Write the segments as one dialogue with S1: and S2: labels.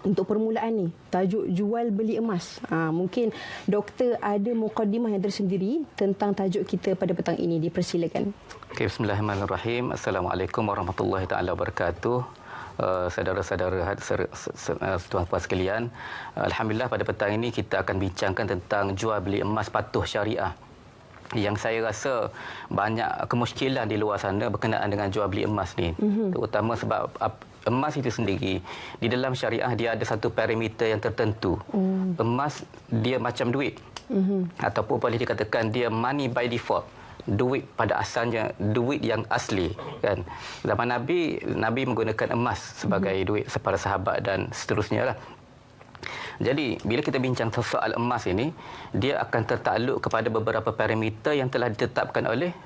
S1: untuk permulaan ni, tajuk jual beli emas. Mungkin doktor ada mukadimah yang tersendiri tentang tajuk kita pada petang ini. Dipersilakan.
S2: Okay, bismillahirrahmanirrahim. Assalamualaikum warahmatullahi taala wabarakatuh. Saudara-saudara, tuan-puan sekalian, alhamdulillah pada petang ini kita akan bincangkan tentang jual beli emas patuh syariah. Yang saya rasa banyak kemusykilan di luar sana berkenaan dengan jual beli emas ni. Terutama sebab emas itu sendiri di dalam syariah dia ada satu parameter yang tertentu. Emas dia macam duit. Ataupun boleh dikatakan dia money by default. Duit pada asalnya, duit yang asli, kan. Zaman Nabi menggunakan emas sebagai duit para sahabat dan seterusnya lah. Jadi bila kita bincang soal emas ini, dia akan tertakluk kepada beberapa parameter yang telah ditetapkan oleh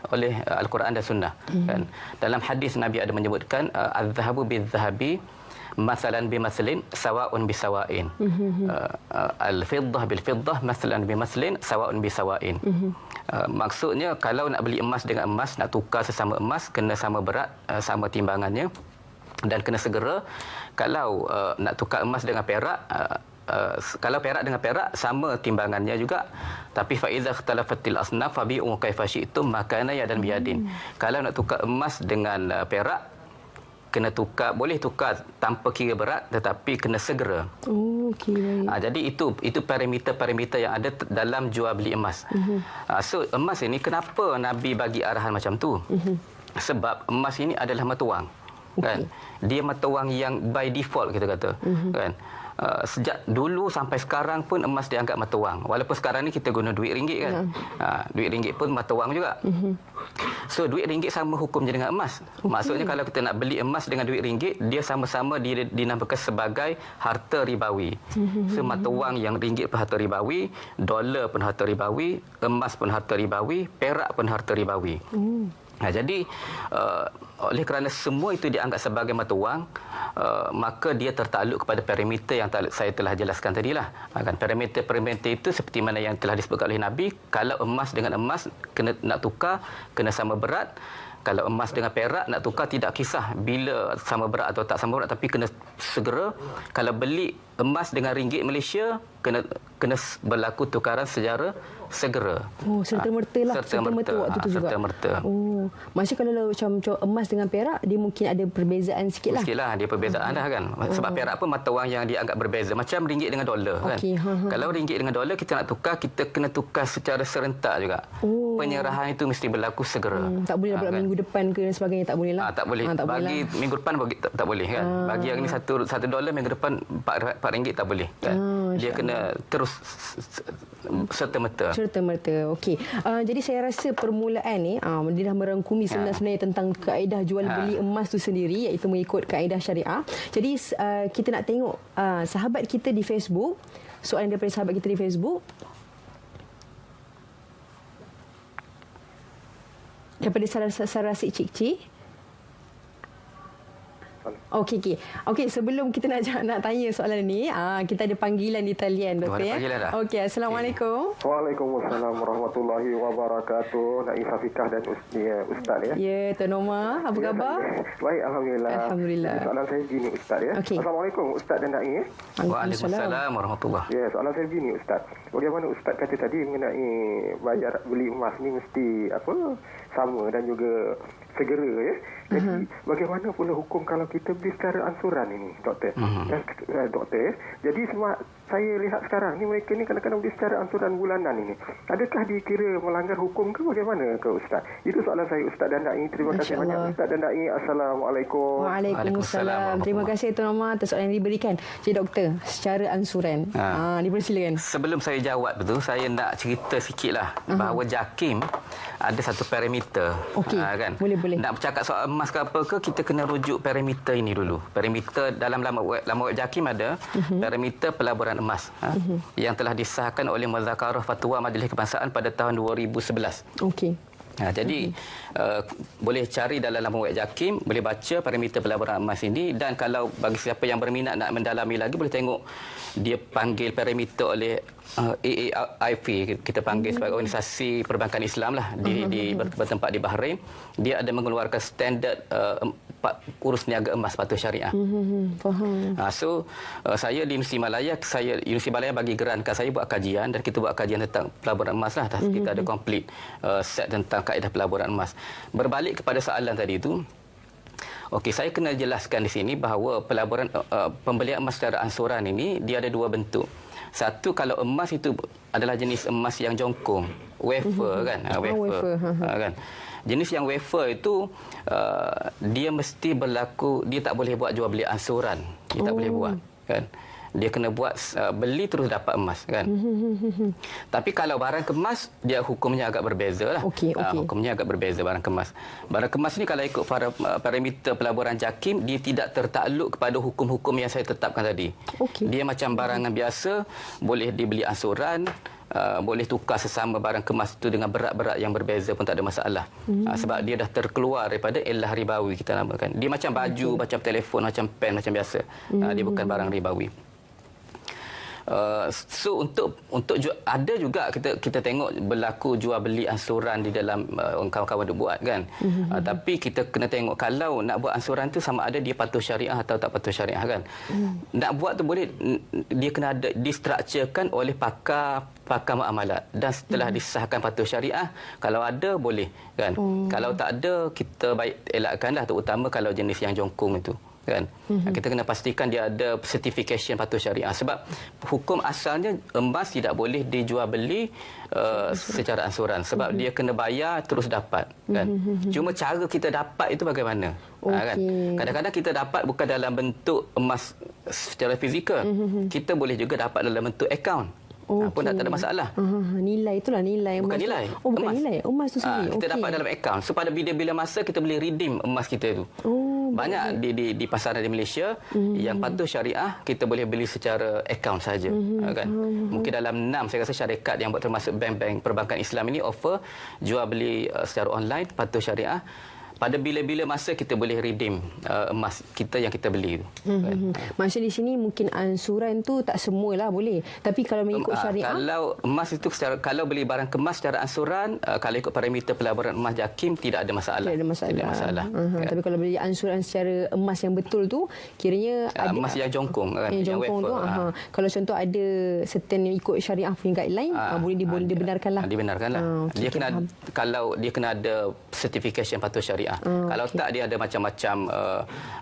S2: Al-Quran dan Sunnah. Kan? Dalam hadis Nabi ada menyebutkan az-zahabu bil-zahabi masalan bimaslin sawa'un bisawa'in. Al-fiddah bil-fiddah masalan bimaslin sawa'un bisawa'in. Maksudnya kalau nak beli emas dengan emas, nak tukar sesama emas, kena sama berat, sama timbangannya dan kena segera. Kalau nak tukar emas dengan perak, kalau perak dengan perak sama timbangannya juga. Tapi fa iza ikhtalafatil asnaf fabi'u kaifa syi'tum makana yadan biyadin. Kalau nak tukar emas dengan perak, kena tukar, boleh tukar tanpa kira berat tetapi kena segera.
S1: Okey.
S2: Jadi itu parameter-parameter yang ada dalam jual beli emas. So emas ini kenapa Nabi bagi arahan macam tu? Sebab emas ini adalah mata wang. Kan? Dia mata wang yang by default kita kata. Kan? Sejak dulu sampai sekarang pun emas dianggap mata wang. Walaupun sekarang ni kita guna duit ringgit kan. Duit ringgit pun mata wang juga. So duit ringgit sama hukumnya dengan emas. Maksudnya kalau kita nak beli emas dengan duit ringgit, dia sama-sama dinamakan sebagai harta ribawi. So mata wang yang ringgit pun harta ribawi, dolar pun harta ribawi, emas pun harta ribawi, perak pun harta ribawi. Jadi oleh kerana semua itu dianggap sebagai mata wang, maka dia tertakluk kepada parameter yang saya telah jelaskan tadilah. Kan parameter-parameter itu seperti mana yang telah disebutkan oleh Nabi, kalau emas dengan emas nak tukar kena sama berat. Kalau emas dengan perak nak tukar tidak kisah bila sama berat atau tak sama berat, tapi kena segera. Kalau beli emas dengan ringgit Malaysia kena berlaku tukaran secara segera.
S1: Serta-merta lah. Serta-merta waktu tu juga.
S2: Serta-merta.
S1: Maksudnya kalau macam emas dengan perak, dia mungkin ada perbezaan sikit lah.
S2: Sikit lah, dia perbezaan dah kan. Sebab perak pun mata wang yang dianggap berbeza. Macam ringgit dengan dolar kan. Kalau ringgit dengan dolar kita nak tukar, kita kena tukar secara serentak juga. Penyerahan itu mesti berlaku segera.
S1: Tak boleh pula minggu depan ke dan sebagainya, tak boleh lah.
S2: Tak boleh. Bagi minggu depan tak boleh kan. Bagi yang ni $1 minggu depan RM4 tak boleh kan. Dia kena terus serta-merta.
S1: Serta-merta. Okey. Jadi saya rasa permulaan ni dia dah merangkumi sebenarnya tentang kaedah jual beli emas tu sendiri, iaitu mengikut kaedah syariah. Jadi kita nak tengok sahabat kita di Facebook, soalan daripada sahabat kita di Facebook. Daripada Sarasik Cik-Cik. Okey, sebelum kita nak tanya soalan ni, kita ada panggilan di talian, doktor ya. Okey, assalamualaikum.
S3: Waalaikumsalam warahmatullahi wabarakatuh. Naif Hafikah dan Ustaz ya.
S1: Ya, Tuan Omar, apa khabar?
S3: Baik, alhamdulillah.
S1: Alhamdulillah.
S3: Soalan saya begini Ustaz ya. Assalamualaikum Ustaz dan Naif ya.
S2: Waalaikumsalam warahmatullahi.
S3: Ya, soalan saya begini Ustaz. Bagaimana Ustaz kata tadi mengenai bayar beli emas ni mesti sama dan juga segera ya. Jadi bagaimana pula hukum kalau kita beli secara ansuran ini, doktor? Doktor ya. Jadi saya lihat sekarang ni mereka ni kadang-kadang beli secara ansuran bulanan ini. Adakah dikira melanggar hukum ke bagaimana ke Ustaz? Itu soalan saya Ustaz dan Dai. Terima kasih banyak Ustaz dan Dai. Assalamualaikum.
S1: Waalaikumsalam. Terima kasih Tuan Omar atas soalan yang diberikan. Jadi doktor, secara ansuran. Dipersilakan.
S2: Sebelum saya jawab tu, saya nak cerita sikitlah bahawa JAKIM ada satu parameter. Kan?
S1: Boleh.
S2: Nak bercakap soal emas ke apa ke, kita kena rujuk parameter ini dulu. Parameter dalam laman web JAKIM ada parameter pelaburan emas yang telah disahkan oleh Muzakarah Fatwa Majlis Kebangsaan pada tahun 2011. Jadi boleh cari dalam laman web JAKIM, boleh baca parameter pelaburan emas ini, dan kalau bagi siapa yang berminat nak mendalami lagi boleh tengok dia panggil parameter oleh AAIF, kita panggil sebagai organisasi perbankan Islam lah, bertempat di Bahrain. Dia ada mengeluarkan standard dapat urus niaga emas patuh syariah.
S1: Faham.
S2: So saya di Universiti Malaya, Universiti Malaya bagi gerankan saya buat kajian, dan kita buat kajian tentang pelaburan emas lah. Kita ada complete set tentang kaedah pelaburan emas. Berbalik kepada soalan tadi itu, okey, saya kena jelaskan di sini bahawa pelaburan pembelian emas secara ansuran ini dia ada dua bentuk. Satu, kalau emas itu adalah jenis emas yang jongkong, wafer kan, wafer kan. Jenis yang wafer itu dia mesti berlaku, dia tak boleh buat jual beli ansuran. Dia tak boleh buat kan. Dia kena buat beli terus dapat emas kan. Tapi kalau barang kemas, dia hukumnya agak berbeza lah. Hukumnya agak berbeza barang kemas. Barang kemas ni kalau ikut parameter pelaburan JAKIM, dia tidak tertakluk kepada hukum-hukum yang saya tetapkan tadi. Dia macam barangan biasa, boleh dibeli ansuran, boleh tukar sesama barang kemas itu dengan berat-berat yang berbeza pun tak ada masalah. Sebab dia dah terkeluar daripada elah ribawi, kita namakan. Dia macam baju, macam telefon, macam pen, macam biasa. Dia bukan barang ribawi. So untuk ada juga kita tengok berlaku jual beli ansuran di dalam kawan-kawan duk buat kan. Tapi kita kena tengok kalau nak buat ansuran tu sama ada dia patuh syariah atau tak patuh syariah kan. Nak buat tu boleh, dia kena ada distrukturkan oleh pakar muamalat, dan setelah disahkan patuh syariah, kalau ada boleh kan. Kalau tak ada, kita baik elakkanlah, terutama kalau jenis yang jongkong itu kan. Kita kena pastikan dia ada certification patuh syariah, sebab hukum asalnya emas tidak boleh dijual beli secara ansuran, sebab dia kena bayar terus dapat kan. Cuma cara kita dapat itu bagaimana kan. Kadang-kadang kita dapat bukan dalam bentuk emas secara fizikal, kita boleh juga dapat dalam bentuk akaun. Pun tak ada masalah.
S1: Nilai itulah nilai emas.
S2: Bukan nilai.
S1: Bukan nilai. Emas tu sendiri.
S2: Kita dapat dalam akaun. So pada bila masa kita boleh redeem emas kita itu. Banyak di pasaran di Malaysia yang patuh syariah, kita boleh beli secara akaun saja kan. Mungkin dalam 6 saya rasa syarikat yang buat, termasuk bank-bank perbankan Islam ini, offer jual beli secara online patuh syariah. Pada bila-bila masa kita boleh redeem emas kita yang kita beli itu.
S1: Maksud di sini mungkin ansuran tu tak semualah boleh. Tapi kalau mengikut syariah,
S2: kalau emas itu kalau beli barang kemas secara ansuran, kalau ikut parameter pelaburan emas JAKIM tidak ada masalah. Tidak ada masalah.
S1: Kan? Tapi kalau beli ansuran secara emas yang betul tu, kiranya
S2: emas yang jongkong kan,
S1: yang jongkong tu. Kalau contoh ada certain ikut syariah punya guideline, boleh dibenarkanlah.
S2: Dibenarkanlah. Dia kena, kalau dia kena ada certification patuh syariah. Kalau tak, dia ada macam-macam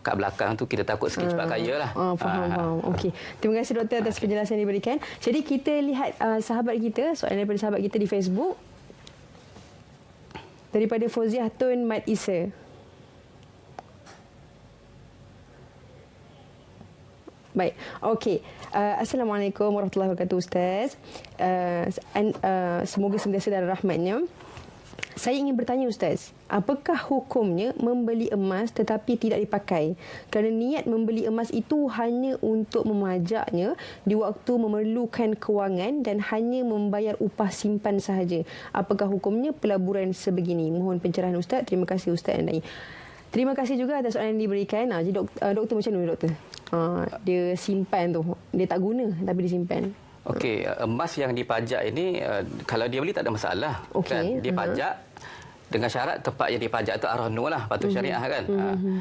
S2: kat belakang tu, kita takut sikit cepat kaya lah.
S1: Faham. Okey. Terima kasih doktor atas penjelasan yang diberikan. Jadi kita lihat sahabat kita, soalan daripada sahabat kita di Facebook. Daripada Fauziah Tun Mat Isa. Baik. Okey. Assalamualaikum warahmatullahi wabarakatuh Ustaz. Semoga sentiasa dalam rahmatnya. Saya ingin bertanya Ustaz, apakah hukumnya membeli emas tetapi tidak dipakai? Kerana niat membeli emas itu hanya untuk memajaknya di waktu memerlukan kewangan dan hanya membayar upah simpan sahaja. Apakah hukumnya pelaburan sebegini? Mohon pencerahan Ustaz. Terima kasih Ustaz Andai. Terima kasih juga atas soalan yang diberikan. Jadi doktor macam mana doktor? Dia simpan tu, dia tak guna tapi disimpan.
S2: Okey, emas yang dipajak ini kalau dia beli tak ada masalah kan. Dia pajak dengan syarat tempat yang dipajak itu ar-rahnu lah, patuh syariah kan.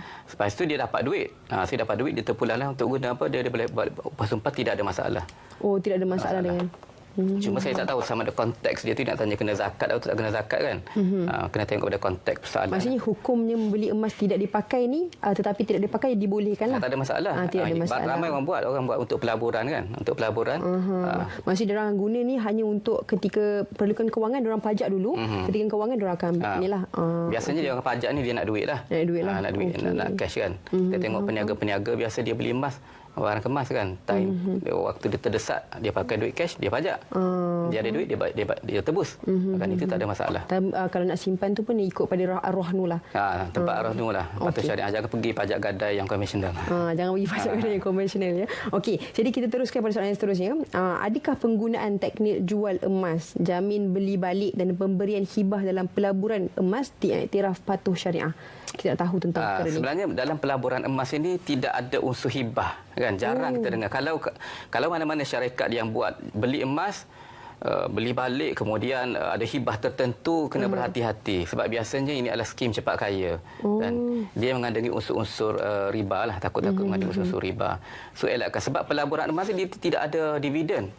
S2: Lepas itu dia dapat duit. Dia dapat duit, dia terpulanglah untuk guna apa, dia boleh buat upah sumpah, tidak ada masalah.
S1: Tidak ada masalah dengan.
S2: Cuma saya tak tahu sama ada konteks dia tu, nak tanya kena zakat atau tak kena zakat kan. Kena tengok pada konteks persoalan.
S1: Maksudnya hukumnya membeli emas tidak dipakai ni, tetapi tidak dipakai dibolehkan lah.
S2: Tak ada masalah.
S1: Tidak ada masalah.
S2: Ramai orang buat untuk pelaburan kan, untuk pelaburan.
S1: Maksudnya orang guna ni hanya untuk ketika perlukan kewangan, orang pajak dulu. Ketika kewangan orang akan inilah.
S2: Biasanya dia orang pajak ni dia nak duit lah. Nak duit, nak cash kan. Kita tengok peniaga-peniaga biasa dia beli emas, barang kemas kan, waktu dia terdesak dia pakai duit cash, dia pajak. Dia ada duit, dia tebus. Kan itu tak ada masalah.
S1: Kalau nak simpan tu pun ikut pada ar-rahnu lah.
S2: Tempat ar-rahnu lah. Patuh syariah. Jangan pergi pajak gadai yang konvensional.
S1: Jangan pergi pajak gadai yang konvensional ya. Okey, jadi kita teruskan pada soalan yang seterusnya. Adakah penggunaan teknik jual emas, jamin beli balik dan pemberian hibah dalam pelaburan emas diiktiraf patuh syariah? Kita nak tahu tentang perkara ni.
S2: Sebenarnya dalam pelaburan emas ini tidak ada unsur hibah kan, jarang kita dengar. Kalau mana-mana syarikat yang buat beli emas, beli balik kemudian ada hibah tertentu, kena berhati-hati sebab biasanya ini adalah skim cepat kaya dan dia mengandungi unsur-unsur riba lah, takut-takut mengandungi unsur-unsur riba. So elakkan, sebab pelaburan emas dia tidak ada dividen.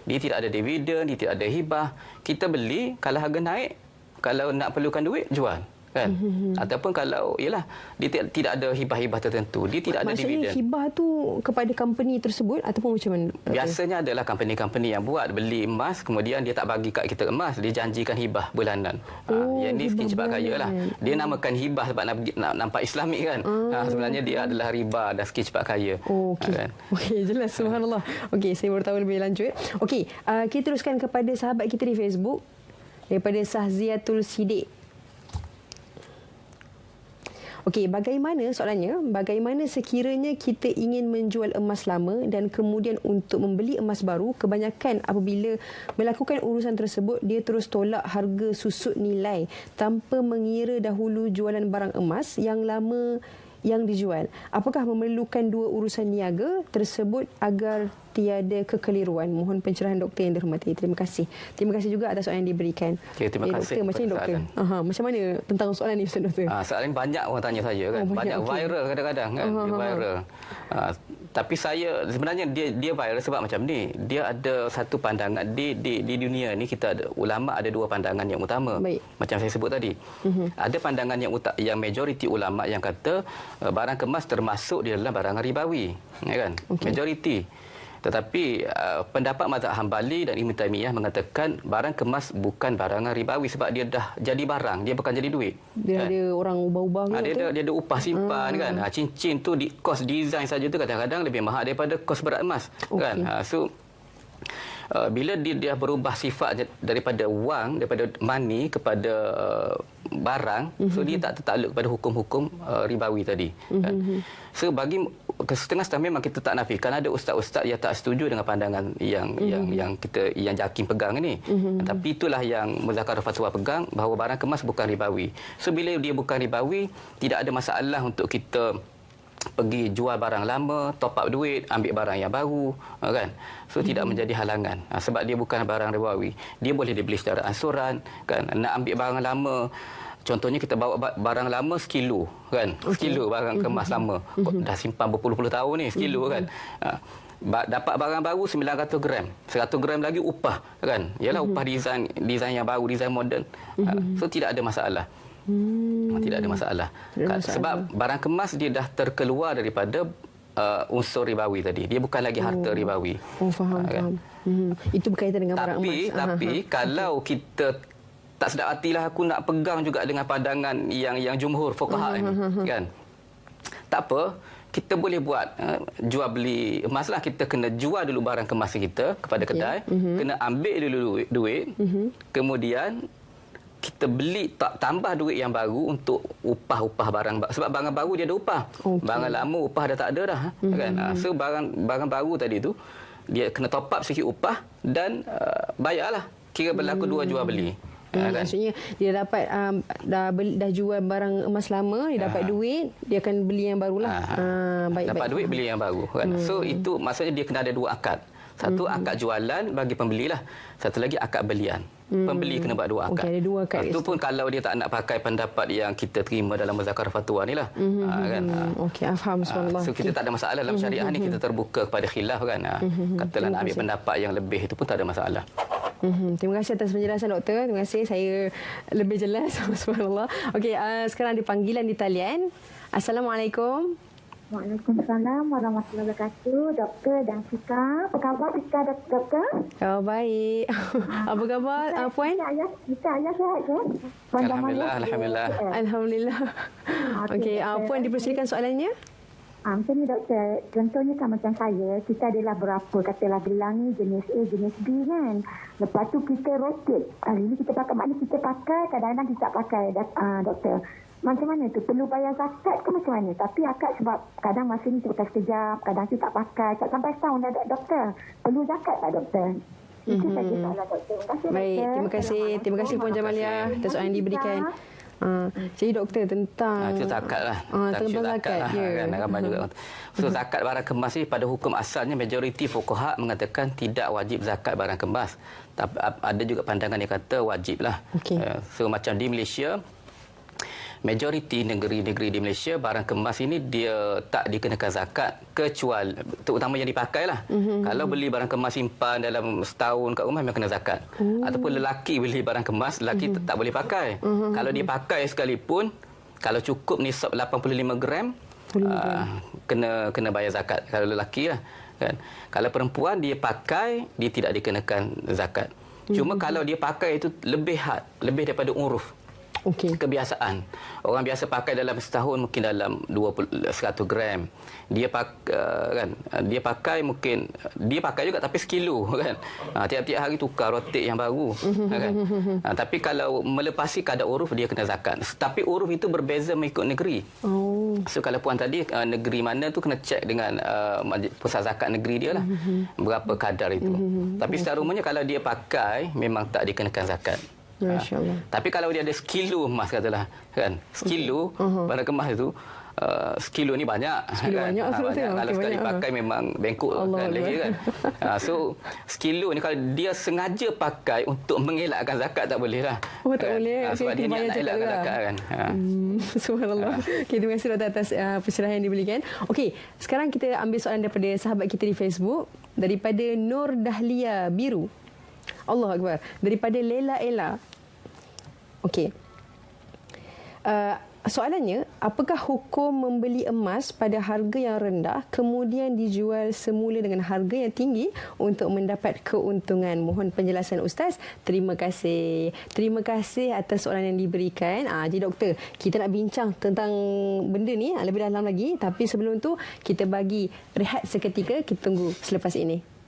S2: Dia tidak ada dividen, dia tidak ada hibah. Kita beli, kalau harga naik, kalau nak perlukan duit, jual. Kan? Ataupun kalau dia tidak ada hibah-hibah tertentu, dia tidak ada dividen.
S1: Maksudnya hibah tu kepada company tersebut ataupun macam mana?
S2: Biasanya adalah company-company yang buat beli emas, kemudian dia tak bagi kat kita emas, dia janjikan hibah bulanan. Yang ni skim cepat kaya lah. Dia namakan hibah sebab nak nampak Islamik kan. Sebenarnya dia adalah riba dan skim cepat kaya.
S1: Okey.
S2: Kan?
S1: Okey, jelas, subhanallah. Okey, saya baru tahu lebih lanjut. Okey, kita teruskan kepada sahabat kita di Facebook daripada Sahziatul Sidik. Okey, bagaimana sekiranya kita ingin menjual emas lama dan kemudian untuk membeli emas baru, kebanyakan apabila melakukan urusan tersebut, dia terus tolak harga susut nilai tanpa mengira dahulu jualan barang emas yang lama yang dijual. Apakah memerlukan dua urusan niaga tersebut agar tiada kekeliruan? Mohon pencerahan doktor yang dihormati. Terima kasih. Terima kasih juga atas soalan yang diberikan.
S2: Okay, terima kasih.
S1: Doktor, macam ni doktor? Macam mana tentang soalan ni Ustaz Doktor?
S2: Soalan banyak orang tanya saya kan. Banyak viral kadang-kadang kan. Dia viral. Tapi saya sebenarnya dia viral sebab macam ni. Dia ada satu pandangan di dunia ni, kita ada ulama ada dua pandangan yang utama.
S1: Baik.
S2: Macam saya sebut tadi. Ada pandangan yang majoriti ulama yang kata barang kemas termasuk di dalam barang ribawi, ya kan? Majoriti. Tetapi pendapat mazhab Hambali dan Ibn Taimiyah mengatakan barang kemas bukan barang ribawi sebab dia dah jadi barang, dia bukan jadi duit.
S1: Dia
S2: kan?
S1: ada orang ubah-ubah
S2: dia ada upah simpan kan. Cincin tu kos design saja tu kadang-kadang lebih mahal daripada kos berat emas kan. So bila dia berubah sifat daripada wang, daripada money kepada barang, so dia tak tertakluk kepada hukum-hukum ribawi tadi kan. So bagi setengah-setengah memang kita tak nafikan ada ustaz-ustaz yang tak setuju dengan pandangan yang JAKIM pegang ini. Tapi itulah yang Muzakarah Fatwa pegang, bahawa barang kemas bukan ribawi. So bila dia bukan ribawi, tidak ada masalah untuk kita pergi jual barang lama, top up duit, ambil barang yang baru kan. So tidak menjadi halangan sebab dia bukan barang ribawi. Dia boleh dibeli secara ansuran kan. Nak ambil barang lama, contohnya kita bawa barang lama sekilo kan. Sekilo barang kemas lama. Dah simpan berpuluh-puluh tahun ni, sekilo kan. Dapat barang baru 900 gram. 100 gram lagi upah kan. Yalah upah design yang baru, design moden. So tidak ada masalah. Tidak ada masalah. Sebab barang kemas dia dah terkeluar daripada unsur ribawi tadi. Dia bukan lagi harta ribawi.
S1: Faham. Itu berkaitan dengan barang emas.
S2: Tapi kalau kita tak sedap hatilah, aku nak pegang juga dengan pandangan yang jumhur fuqaha ni kan. Tak apa, kita boleh buat jual beli emas lah. Kita kena jual dulu barang kemas kita kepada kedai, kena ambil dulu duit, kemudian kita beli tambah duit yang baru untuk upah barang, sebab barang baru dia ada upah. Barang lama upah dah tak ada dah kan. So barang baru tadi tu dia kena top up sikit upah dan bayarlah. Kira berlaku dua jual beli. Kan?
S1: Maksudnya dia dapat dah jual barang emas lama, dia dapat duit, dia akan beli yang barulah.
S2: Dapat duit beli yang baru kan. So itu maksudnya dia kena ada dua akad. Satu akad jualan bagi pembeli lah. Satu lagi akad belian. Pembeli kena buat dua akad.
S1: Ada dua akad.
S2: Itu pun kalau dia tak nak pakai pendapat yang kita terima dalam Muzakarah Fatwa ni lah. Kan?
S1: Okey, faham.
S2: So kita tak ada masalah dalam syariah ni, kita terbuka kepada khilaf kan. Katalah nak ambil pendapat yang lebih itu pun tak ada masalah.
S1: Terima kasih atas penjelasan doktor. Terima kasih, saya lebih jelas. Subhanallah. Okey, sekarang ada panggilan di talian. Assalamualaikum.
S4: Waalaikumsalam warahmatullahi wabarakatuh. Doktor dan Fika. Apa khabar Fika, doktor?
S1: Oh, baik. Apa khabar Puan?
S4: Kita ayah sihat ke?
S2: Alhamdulillah.
S1: Okey, Puan dipersilakan soalannya.
S4: Macam ni doktor, contohnya kan macam saya, kita adalah berapa, katalah gelang ni jenis A, jenis B kan. Lepas tu kita rotate. Hari ni kita pakai, maknanya kita pakai, kadang-kadang kita tak pakai doktor. Macam mana tu? Perlu bayar zakat ke macam mana? Tapi akad sebab kadang masa ni kita sekejap, kadang kita tak pakai. Tak sampai setahun dah doktor. Perlu zakat tak doktor? Itu saja soalan doktor. Terima kasih.
S1: Baik, terima kasih. Terima kasih Puan Jamaliah atas soalan yang diberikan. Jadi doktor tentang
S2: itu zakat lah.
S1: tentang zakat. Ya.
S2: Kan, ramai juga. So zakat barang kemas ni pada hukum asalnya majoriti fuqaha mengatakan tidak wajib zakat barang kemas. Tapi ada juga pandangan yang kata wajib lah.
S1: Okey.
S2: So macam di Malaysia, majoriti negeri-negeri di Malaysia barang kemas ini dia tak dikenakan zakat kecuali terutama yang dipakai lah. Kalau beli barang kemas simpan dalam setahun kat rumah memang kena zakat. Ataupun lelaki beli barang kemas, lelaki tak boleh pakai. Kalau dia pakai sekalipun, kalau cukup nisab 85 gram, kena bayar zakat kalau lelaki lah. Kan? Kalau perempuan dia pakai, dia tidak dikenakan zakat. Cuma kalau dia pakai itu lebih daripada uruf.
S1: Okey.
S2: Kebiasaan. Orang biasa pakai dalam setahun mungkin dalam 100 gram. Dia pakai mungkin dia pakai juga tapi sekilo kan. Tiap-tiap hari tukar rotate yang baru kan. Tapi kalau melepasi kadar uruf dia kena zakat. Tapi uruf itu berbeza mengikut negeri. So kalau puan tadi negeri mana tu kena cek dengan pusat zakat negeri dia lah. Berapa kadar itu. Tapi secara umumnya kalau dia pakai memang tak dikenakan zakat.
S1: Masya-Allah.
S2: Tapi kalau dia ada sekilo emas katalah kan, sekilo barang kemas itu sekilo ni banyak.
S1: Sekilo
S2: kan?
S1: banyak,
S2: Banyak. Kalau sekali pakai memang bengkok kan leher kan. So sekilo ni kalau dia sengaja pakai untuk mengelakkan zakat tak boleh lah.
S1: Tak boleh.
S2: Sebab dia niat nak elakkan zakat kan.
S1: Subhanallah. Okay, terima kasih doktor atas pencerahan yang diberikan. Okey, sekarang kita ambil soalan daripada sahabat kita di Facebook daripada Nur Dahlia Biru. Allah Akbar. Daripada Lela Ella. Okey. Soalannya, apakah hukum membeli emas pada harga yang rendah kemudian dijual semula dengan harga yang tinggi untuk mendapat keuntungan? Mohon penjelasan Ustaz. Terima kasih. Terima kasih atas soalan yang diberikan. Jadi doktor, kita nak bincang tentang benda ni lebih dalam lagi. Tapi sebelum tu, kita bagi rehat seketika. Kita tunggu selepas ini.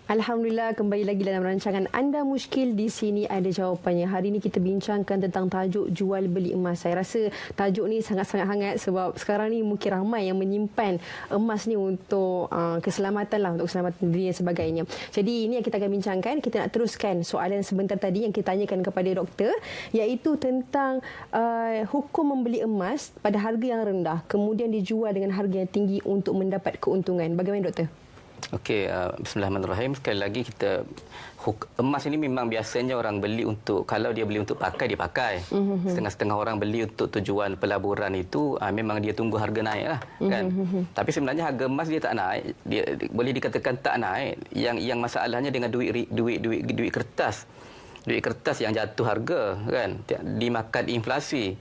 S1: Alhamdulillah, kembali lagi dalam rancangan Anda Muskil. Di sini ada jawapannya. Hari ini kita bincangkan tentang tajuk jual beli emas. Saya rasa tajuk ni sangat-sangat hangat sebab sekarang ni mungkin ramai yang menyimpan emas ni untuk keselamatan lah, untuk keselamatan diri dan sebagainya. Jadi ini yang kita akan bincangkan. Kita nak teruskan soalan sebentar tadi yang kita tanyakan kepada doktor, iaitu tentang hukum membeli emas pada harga yang rendah kemudian dijual dengan harga yang tinggi untuk mendapat keuntungan. Bagaimana doktor?
S2: Okey, bismillahirrahmanirrahim. Sekali lagi emas ini memang biasanya orang beli untuk, kalau dia beli untuk pakai, dia pakai. Setengah-setengah orang beli untuk tujuan pelaburan itu, memang dia tunggu harga naik lah. Kan? Tapi sebenarnya harga emas dia tak naik. Dia boleh dikatakan tak naik. Yang masalahnya dengan duit kertas. Duit kertas yang jatuh harga, kan? Dimakan inflasi.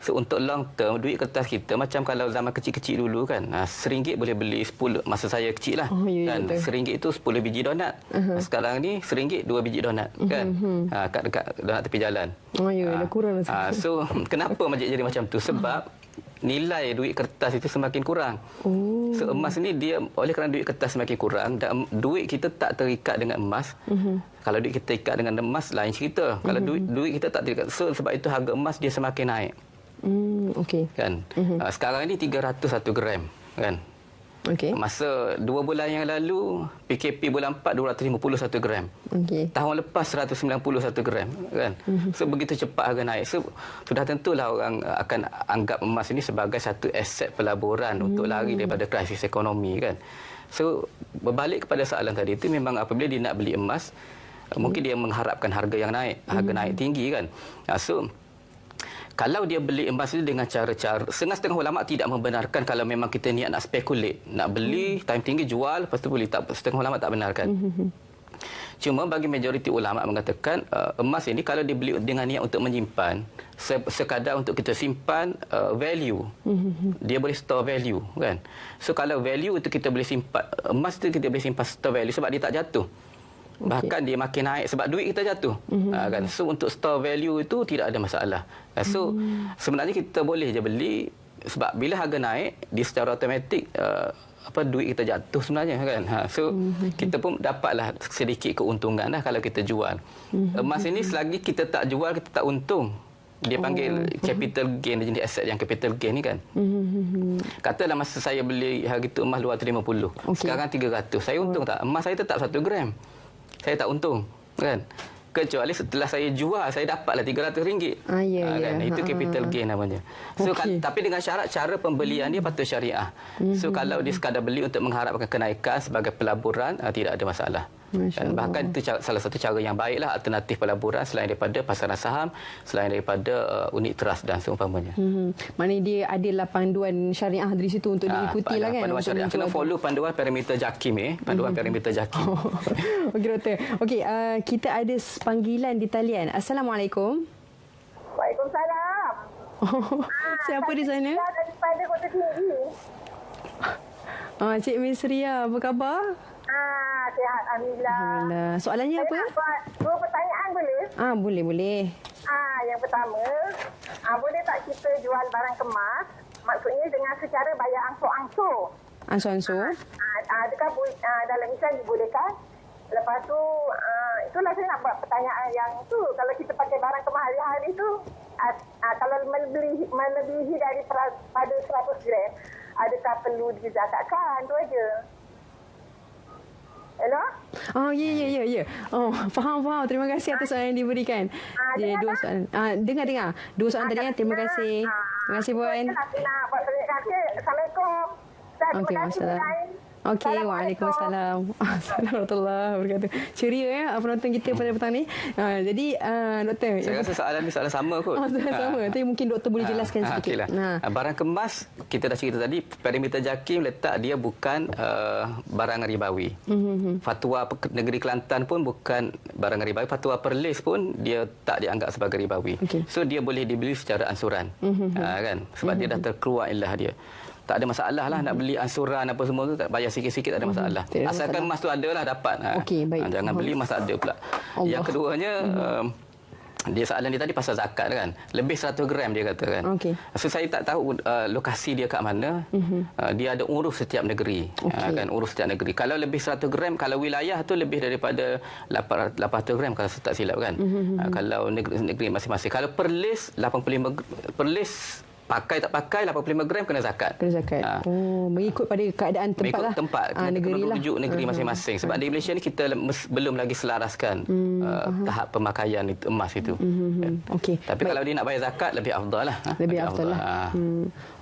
S2: So untuk long term, duit kertas kita macam kalau zaman kecil-kecil dulu kan, RM1 boleh beli 10, masa saya kecil lah. Kan? RM1 itu 10 biji donat. Sekarang ni RM1 2 biji donat. Kan? Dekat donat tepi jalan.
S1: Dah kurang.
S2: So kenapa jadi macam tu? Sebab nilai duit kertas itu semakin kurang. So emas ni dia, oleh kerana duit kertas semakin kurang, dan duit kita tak terikat dengan emas. Kalau duit kita terikat dengan emas, lain cerita. Kalau duit kita tak terikat, so sebab itu harga emas dia semakin naik.
S1: Okey.
S2: Kan? Sekarang ni 301 gram, kan?
S1: Okey.
S2: Masa 2 bulan yang lalu, PKP bulan 4 251 gram.
S1: Okey.
S2: Tahun lepas 191 gram kan. So begitu cepat harga naik. So sudah tentulah orang akan anggap emas ini sebagai satu aset pelaburan untuk lari daripada krisis ekonomi kan. So berbalik kepada soalan tadi itu, memang apabila dia nak beli emas, mungkin dia mengharapkan harga yang naik, harga naik tinggi kan. So kalau dia beli emas itu dengan cara-cara, setengah-setengah ulama tidak membenarkan kalau memang kita niat nak spekulate, nak beli time tinggi jual lepas tu beli, tak, setengah ulama tak benarkan. Cuma bagi majoriti ulama mengatakan emas ini kalau dibeli dengan niat untuk menyimpan, sekadar untuk kita simpan value, dia boleh store value kan. So kalau value itu kita boleh simpan, emas itu kita boleh simpan store value sebab dia tak jatuh. Bahkan dia makin naik sebab duit kita jatuh. Kan. So untuk store value itu tidak ada masalah. So sebenarnya kita boleh je beli sebab bila harga naik, dia secara automatik duit kita jatuh sebenarnya kan. So kita pun dapatlah sedikit keuntungan lah kalau kita jual. Emas ini selagi kita tak jual, kita tak untung. Dia panggil capital gain, jenis aset yang capital gain ni kan. Katalah masa saya beli hari tu emas 250. Sekarang 300. Saya untung tak? Emas saya tetap 1 gram. Saya tak untung kan. Kecuali setelah saya jual, saya dapatlah RM300. Kan? Itu capital gain namanya. So, tapi dengan syarat cara pembelian dia patut syariah. So kalau dia sekadar beli untuk mengharapkan kenaikan sebagai pelaburan, tidak ada masalah. Dan bahkan itu salah satu cara yang baiklah, alternatif pelaburan selain daripada pasaran saham, selain daripada unit trust dan seumpamanya.
S1: Maknanya dia adalah panduan syariah dari situ untuk diikuti lah kan.
S2: Panduan syariah. Kena follow panduan parameter JAKIM. Panduan parameter JAKIM.
S1: Okey doktor. Okey, kita ada panggilan di talian. Assalamualaikum.
S4: Waalaikumsalam.
S1: Siapa di sana?
S4: Daripada Kota Tinggi.
S1: Cik Misria, apa khabar?
S4: Sihat, Alhamdulillah.
S1: Alhamdulillah. Soalannya apa?
S4: Saya nak buat 2 pertanyaan boleh?
S1: Boleh.
S4: Yang pertama, boleh tak kita jual barang kemas? Maksudnya dengan secara bayar angsur-angsur.
S1: Ansur-ansur?
S4: Adakah dalam Islam dibolehkan? Lepas tu, itulah saya nak buat pertanyaan yang tu. Kalau kita pakai barang kemas hari-hari tu, kalau melebihi daripada 100 gram, adakah perlu dizakatkan? Tu aja. Hello?
S1: Ya. Faham. Terima kasih atas soalan yang diberikan. Jadi 2 soalan. Dengar. 2 soalan tadi. Terima kasih. Terima kasih, Puan.
S4: Assalamualaikum.
S1: Okey, masalah. Okey, waalaikumsalam. Assalamualaikum warahmatullahi wabarakatuh. Ceria ya penonton kita pada petang ni. Jadi doktor,
S2: saya rasa soalan ni soalan sama kot.
S1: Soalan sama. Tapi mungkin doktor boleh jelaskan sedikit.
S2: Barang kemas kita dah cerita tadi, parameter JAKIM letak dia bukan barang ribawi. Fatwa negeri Kelantan pun bukan barang ribawi. Fatwa Perlis pun dia tak dianggap sebagai ribawi. So dia boleh dibeli secara ansuran. Kan? Sebab dia dah terkeluar ilah dia. Tak ada masalah lah nak beli ansuran apa semua tu, bayar sikit-sikit tak ada masalah. Asalkan emas tu ada lah dapat.
S1: Baik.
S2: Jangan beli emas tak ada pula. Yang keduanya, dia soalan dia tadi pasal zakat kan. Lebih 100 gram dia kata kan. So saya tak tahu lokasi dia kat mana. Dia ada urus setiap negeri. Kan, urus setiap negeri. Kalau lebih 100 gram, kalau wilayah tu lebih daripada 800 gram kalau saya tak silap kan. Kalau negeri masing-masing. Kalau Perlis 85 Perlis pakai tak pakai 85 gram kena zakat.
S1: Mengikut pada keadaan tempat lah.
S2: Mengikut tempat. Kena rujuk negeri masing-masing. Sebab di Malaysia ni kita belum lagi selaraskan tahap pemakaian emas itu. Tapi kalau dia nak bayar zakat, lebih afdal lah.
S1: Lebih afdal lah.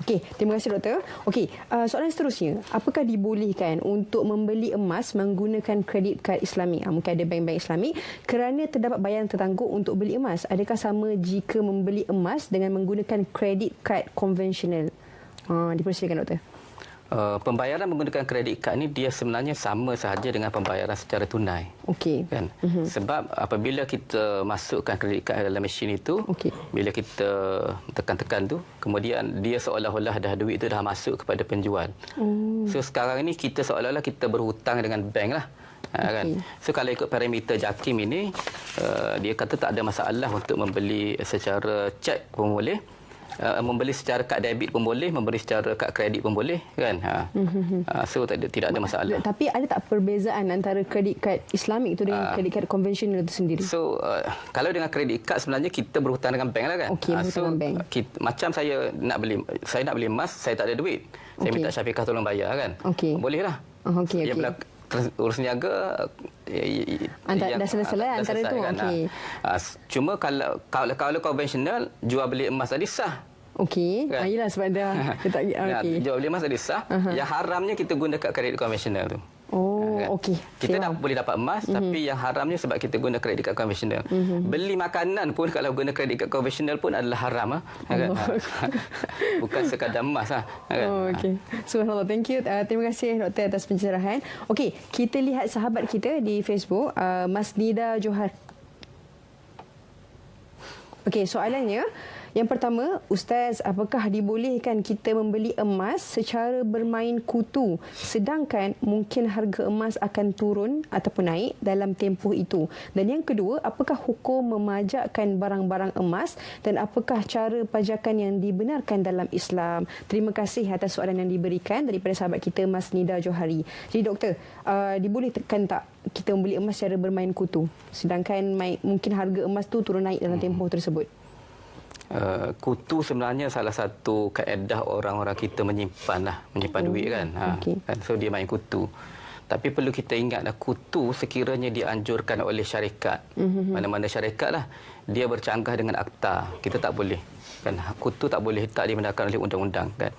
S1: Okey, terima kasih doktor. Okey, soalan seterusnya. Apakah dibolehkan untuk membeli emas menggunakan kredit kad Islami? Mungkin ada bank-bank Islami kerana terdapat bayaran tertangguh untuk beli emas. Adakah sama jika membeli emas dengan menggunakan kredit kad konvensional? Dipersilakan doktor.
S2: Pembayaran menggunakan kredit kad ni dia sebenarnya sama sahaja dengan pembayaran secara tunai. Kan? Sebab apabila kita masukkan kredit kad dalam mesin itu, bila kita tekan-tekan tu, kemudian dia seolah-olah dah duit itu dah masuk kepada penjual. So sekarang ini kita seolah-olah kita berhutang dengan bank lah. Kan? So kalau ikut parameter JAKIM ini, dia kata tak ada masalah untuk membeli secara cek pun boleh. membeli secara kad debit pun boleh, membeli secara kad kredit pun boleh kan. So tidak ada masalah.
S1: Tapi ada tak perbezaan antara kredit kad Islamik tu dengan kredit kad konvensional itu sendiri?
S2: So kalau dengan kredit kad sebenarnya kita berhutang dengan bank lah kan.
S1: Okey, berhutang dengan bank.
S2: Macam saya nak beli emas, saya tak ada duit. Saya minta Syafiqah tolong bayar kan. Boleh lah. Yang urus niaga
S1: dah selesai antara itu
S2: kan. Cuma kalau konvensional jual beli emas tadi sah.
S1: Okey.
S2: Kan?
S1: Yalah sebab dah
S2: jual beli emas tadi sah. Yang haramnya kita guna kad kredit konvensional tu.
S1: Kan? Okey.
S2: Kita boleh dapat emas tapi yang haramnya sebab kita guna kredit kad konvensional. Beli makanan pun kalau guna kredit kad konvensional pun adalah haram kan? Bukan sekadar emas kan?
S1: Okey. Subhanallah. Thank you. Terima kasih Doktor atas pencerahan. Okey, kita lihat sahabat kita di Facebook, Mas Nida Johar. Okey, soalannya yang pertama, Ustaz, apakah dibolehkan kita membeli emas secara bermain kutu sedangkan mungkin harga emas akan turun ataupun naik dalam tempoh itu? Dan yang kedua, apakah hukum memajakkan barang-barang emas dan apakah cara pajakan yang dibenarkan dalam Islam? Terima kasih atas soalan yang diberikan daripada sahabat kita Mas Nida Johari. Jadi doktor, dibolehkan tak kita membeli emas secara bermain kutu sedangkan mungkin harga emas tu turun naik dalam tempoh tersebut?
S2: Kutu sebenarnya salah satu kaedah orang-orang kita menyimpan duit kan. So dia main kutu. Tapi perlu kita ingat kutu sekiranya dianjurkan oleh syarikat. Mana-mana syarikat lah dia bercanggah dengan akta. Kita tak boleh kan. Kutu tak boleh dibenarkan oleh undang-undang kan.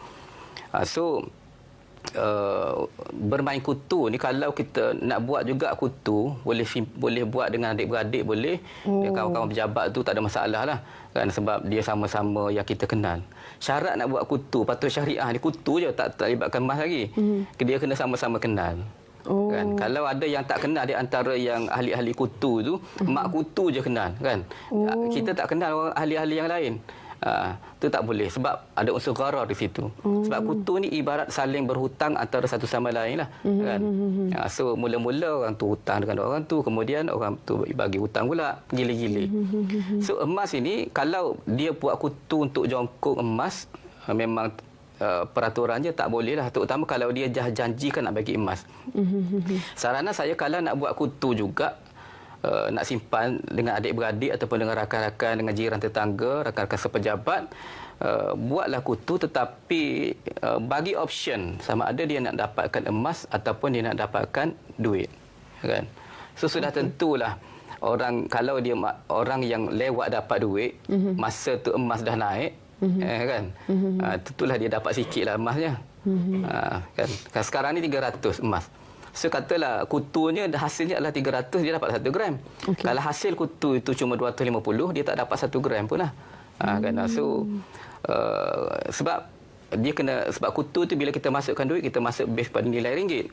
S2: Bermain kutu ni kalau kita nak buat juga kutu boleh buat dengan adik-beradik boleh. Kawan-kawan pejabat tu tak ada masalah lah kan sebab dia sama-sama yang kita kenal. Syarat nak buat kutu patuh syariah ni kutu je tak libatkan emas lagi. Dia kena sama-sama kenal. Kan kalau ada yang tak kenal di antara yang ahli-ahli kutu tu mak kutu je kenal kan. Kita tak kenal orang ahli-ahli yang lain. Itu tak boleh sebab ada unsur gharar di situ. Sebab kutu ni ibarat saling berhutang antara satu sama lain lah kan. So mula-mula orang tu hutang dengan orang tu, kemudian orang tu bagi hutang pula gila-gila. So emas ini kalau dia buat kutu untuk jongkok emas memang peraturannya tak boleh lah, terutama kalau dia janjikan nak bagi emas. Saranan saya kalau nak buat kutu juga nak simpan dengan adik-beradik ataupun dengan rakan-rakan, dengan jiran tetangga, rakan-rakan sepejabat, buatlah kutu tetapi bagi option sama ada dia nak dapatkan emas ataupun dia nak dapatkan duit kan. So sudah tentulah kalau dia orang yang lewat dapat duit masa tu emas dah naik kan. Tentulah dia dapat sikitlah emasnya. Kan sekarang ni 300 emas. So katalah kutunya hasilnya adalah 300, dia dapat 1 gram. Kalau hasil kutu itu cuma 250, dia tak dapat 1 gram pun lah. Kan? So sebab kutu tu bila kita masukkan duit, kita masuk base pada nilai ringgit.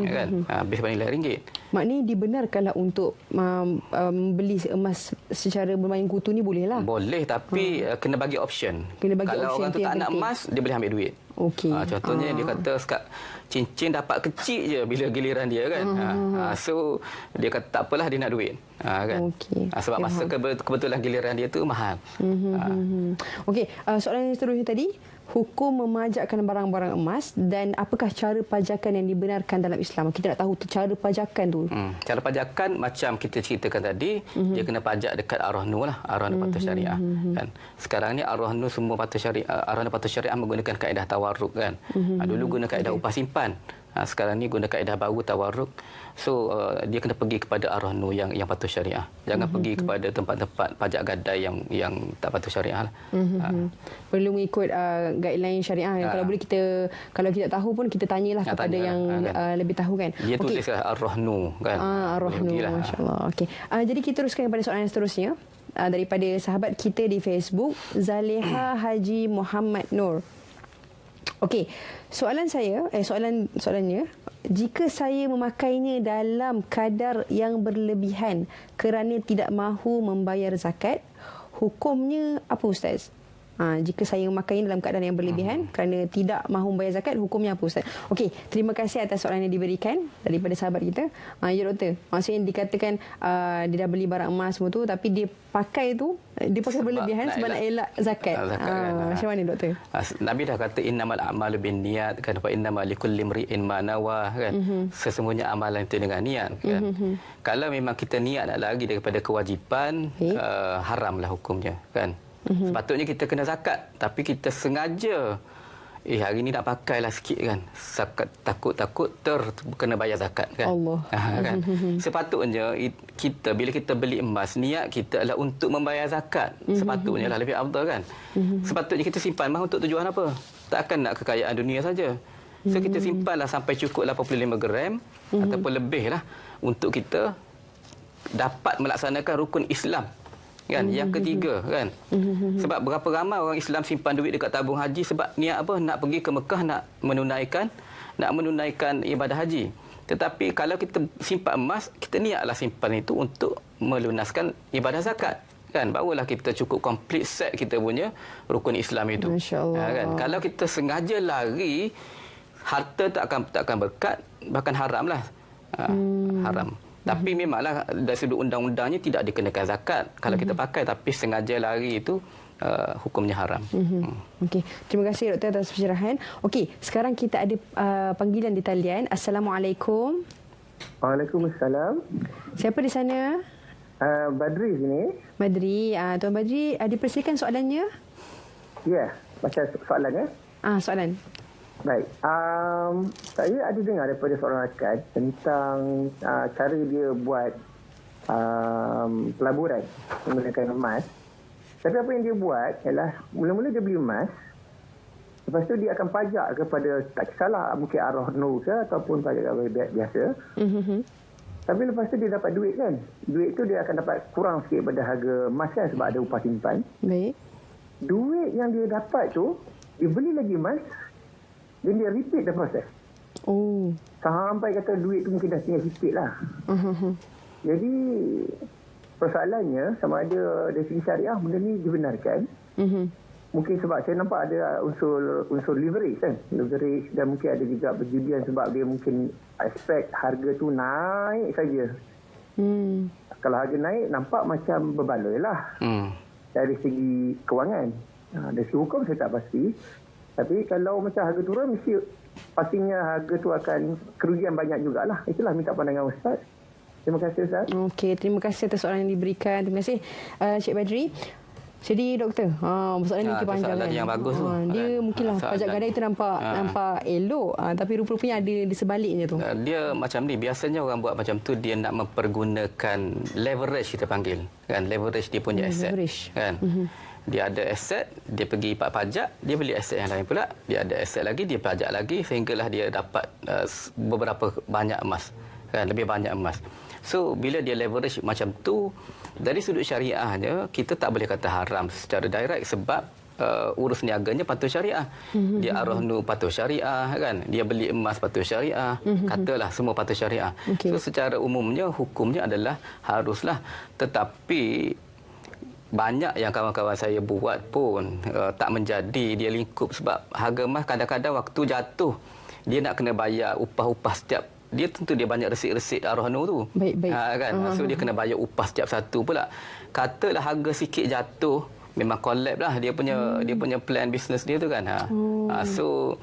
S2: Kan? Base pada nilai ringgit.
S1: Maknanya dibenarkanlah untuk beli emas secara bermain kutu ni boleh lah?
S2: Boleh, tapi kena bagi option. Kalau orang tu tak nak emas, dia boleh ambil duit. Contohnya dia kata cincin dapat kecil je bila giliran dia kan. So dia kata tak apalah dia nak duit. Kan. Sebab masa kebetulan giliran dia tu mahal.
S1: Okey, soalan yang seterusnya tadi, hukum memajakkan barang-barang emas dan apakah cara pajakan yang dibenarkan dalam Islam? Kita nak tahu cara pajakan tu.
S2: Cara pajakan macam kita ceritakan tadi, dia kena pajak dekat ar-rahnu lah, ar-rahnu patuh syariah kan. Sekarang ni ar-rahnu semua patuh syariah, ar-rahnu patuh syariah menggunakan kaedah tawarruk kan. Dulu guna kaedah upah simpan. Sekarang ni guna kaedah baru tawarruk. So dia kena pergi kepada ar-rahnu yang patuh syariah. Jangan pergi kepada tempat-tempat pajak gadai yang tak patuh syariah lah.
S1: Perlu mengikut guideline syariah. Kalau boleh kalau kita tahu pun kita tanyalah kepada yang lebih tahu kan.
S2: Dia tulislah ar-rahnu kan.
S1: Ar-rahnu, masya-Allah. Okey. Jadi kita teruskan kepada soalan yang seterusnya daripada sahabat kita di Facebook, Zaleha Haji Muhammad Nur. Okey, soalannya, jika saya memakainya dalam kadar yang berlebihan kerana tidak mahu membayar zakat, hukumnya apa Ustaz? Jika saya memakai ini dalam keadaan yang berlebihan kerana tidak mahu membayar zakat, hukumnya apa Ustaz? Okey, terima kasih atas soalan yang diberikan daripada sahabat kita. Ya doktor, maksudnya dikatakan dia dah beli barang emas semua tu tapi dia pakai tu, dia pakai berlebihan sebab nak elak zakat. Macam mana doktor?
S2: Nabi dah kata innamal a'malu binniyat kan, fa innamal likulli imri'in ma nawa kan. Sesungguhnya amalan itu dengan niat kan. Kalau memang kita niat nak lari daripada kewajipan, haramlah hukumnya kan. Sepatutnya kita kena zakat, tapi kita sengaja hari ni nak pakailah sikit kan, zakat, takut kena bayar zakat kan.
S1: Allah.
S2: Kan? Sepatutnya kita bila kita beli emas, niat kita adalah untuk membayar zakat. Sepatutnya lah lebih afdal kan. Sepatutnya kita simpan emas untuk tujuan apa? Takkan nak kekayaan dunia saja. So kita simpanlah sampai cukup 85 gram ataupun lebih lah untuk kita dapat melaksanakan rukun Islam. Kan, yang ketiga kan. Sebab berapa ramai orang Islam simpan duit dekat tabung haji sebab niat apa? Nak pergi ke Mekah, nak menunaikan ibadah haji. Tetapi kalau kita simpan emas, kita niatlah simpan itu untuk melunaskan ibadah zakat. Kan, barulah kita cukup complete set kita punya rukun Islam itu.
S1: Masya-Allah.
S2: Kan, kalau kita sengaja lari, harta tak akan berkat, bahkan haramlah. Haram. Tapi memanglah dari sudut undang-undangnya tidak dikenakan zakat kalau kita pakai, tapi sengaja lari itu hukumnya haram.
S1: Okey, terima kasih doktor atas pencerahan. Okey, sekarang kita ada panggilan di talian. Assalamualaikum.
S5: Waalaikumsalam.
S1: Siapa di sana?
S5: Badri sini.
S1: Badri, Tuan Badri, dipersilakan soalannya.
S5: Ya, macam soalannya.
S1: Soalan.
S5: Baik. Saya ada dengar daripada seorang rakan tentang cara dia buat pelaburan menggunakan emas. Tapi apa yang dia buat ialah mula-mula dia beli emas. Lepas tu dia akan pajak kepada, tak kisahlah mungkin arwah nur ke ataupun pajak biasa. Tapi lepas tu dia dapat duit kan. Duit tu dia akan dapat kurang sikit pada harga emas kan sebab ada upah simpan.
S1: Baik.
S5: Duit yang dia dapat tu, dia beli lagi emas. Dan dia repeat the process. Sampai kata duit tu mungkin dah tinggal sikit lah. Jadi, persoalannya sama ada dari segi syariah benda ni dibenarkan. Mungkin sebab saya nampak ada unsur leverage kan. Leverage dan mungkin ada juga perjudian sebab dia mungkin expect harga tu naik saja. Kalau harga naik, nampak macam berbaloi lah. Dari segi kewangan. Dari segi hukum saya tak pasti. Tapi kalau macam harga turun, mesti pastinya harga tu akan kerugian banyak jugalah. Itulah minta pandangan Ustaz. Terima kasih Ustaz.
S1: Okey, terima kasih atas soalan yang diberikan. Terima kasih Cik Badri. Jadi doktor, soalan ni panjang kan.
S2: Yang bagus tu.
S1: Dia mungkinlah pajak gadai itu nampak elok, tapi rupa-rupanya ada di sebaliknya tu.
S2: Dia macam ni, biasanya orang buat macam tu dia nak mempergunakan leverage kita panggil. Kan, leverage dia punya aset. Kan. Dia ada aset, dia pergi pajak, dia beli aset yang lain pula. Dia ada aset lagi, dia pajak lagi sehinggalah dia dapat beberapa banyak emas. Kan, lebih banyak emas. So, bila dia leverage macam tu, dari sudut syariahnya, kita tak boleh kata haram secara direct sebab urus niaganya patuh syariah. Dia arwah nur patuh syariah kan. Dia beli emas patuh syariah. Katalah semua patuh syariah. So, secara umumnya, hukumnya adalah haruslah. Tetapi banyak yang kawan-kawan saya buat pun tak menjadi, dia lingkup sebab harga emas kadang-kadang waktu jatuh dia nak kena bayar upah-upah setiap, dia tentu dia banyak resit-resit arwah nur tu.
S1: Baik.
S2: Kan? So dia kena bayar upah setiap satu pula. Katalah harga sikit jatuh, memang collapse lah dia punya plan bisnes dia tu kan. So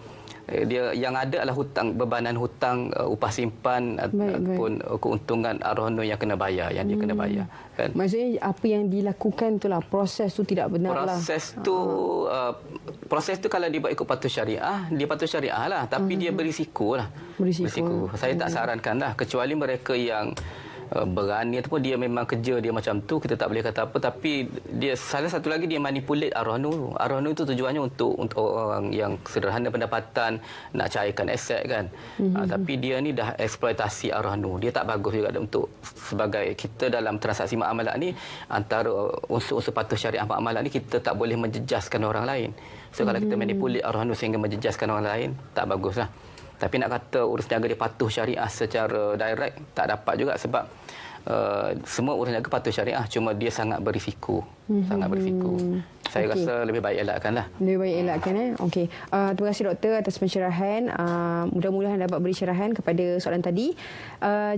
S2: dia yang ada adalah hutang, bebanan hutang, upah simpan ataupun keuntungan arwah nur yang kena bayar, yang dia kena bayar kan.
S1: Maksudnya apa yang dilakukan itulah proses tu tidak benar lah.
S2: Proses tu kalau dia buat ikut patuh syariah, dia patuh syariah lah, tapi dia berisiko lah. Berisiko. Saya tak sarankan lah, kecuali mereka yang berani ataupun dia memang kerja dia macam tu, kita tak boleh kata apa. Tapi dia salah satu lagi, dia manipulate arwah nur. Arwah nur itu tujuannya untuk orang yang sederhana pendapatan, nak cairkan aset kan. Tapi dia ni dah eksploitasi arwah nur. Dia tak bagus juga untuk sebagai kita dalam transaksi muamalah ni, antara unsur-unsur patuh syariah muamalah ni, kita tak boleh menjejaskan orang lain. So kalau kita manipulate arwah nur sehingga menjejaskan orang lain, tak baguslah. Tapi nak kata urus niaga dia patuh syariah secara direct, tak dapat juga sebab semua urus niaga patuh syariah, cuma dia sangat berisiko. Sangat berisiko. Saya rasa lebih baik elakkanlah.
S1: Lebih baik elakkan. Okey. Terima kasih doktor atas pencerahan. Mudah-mudahan dapat beri cerahan kepada soalan tadi.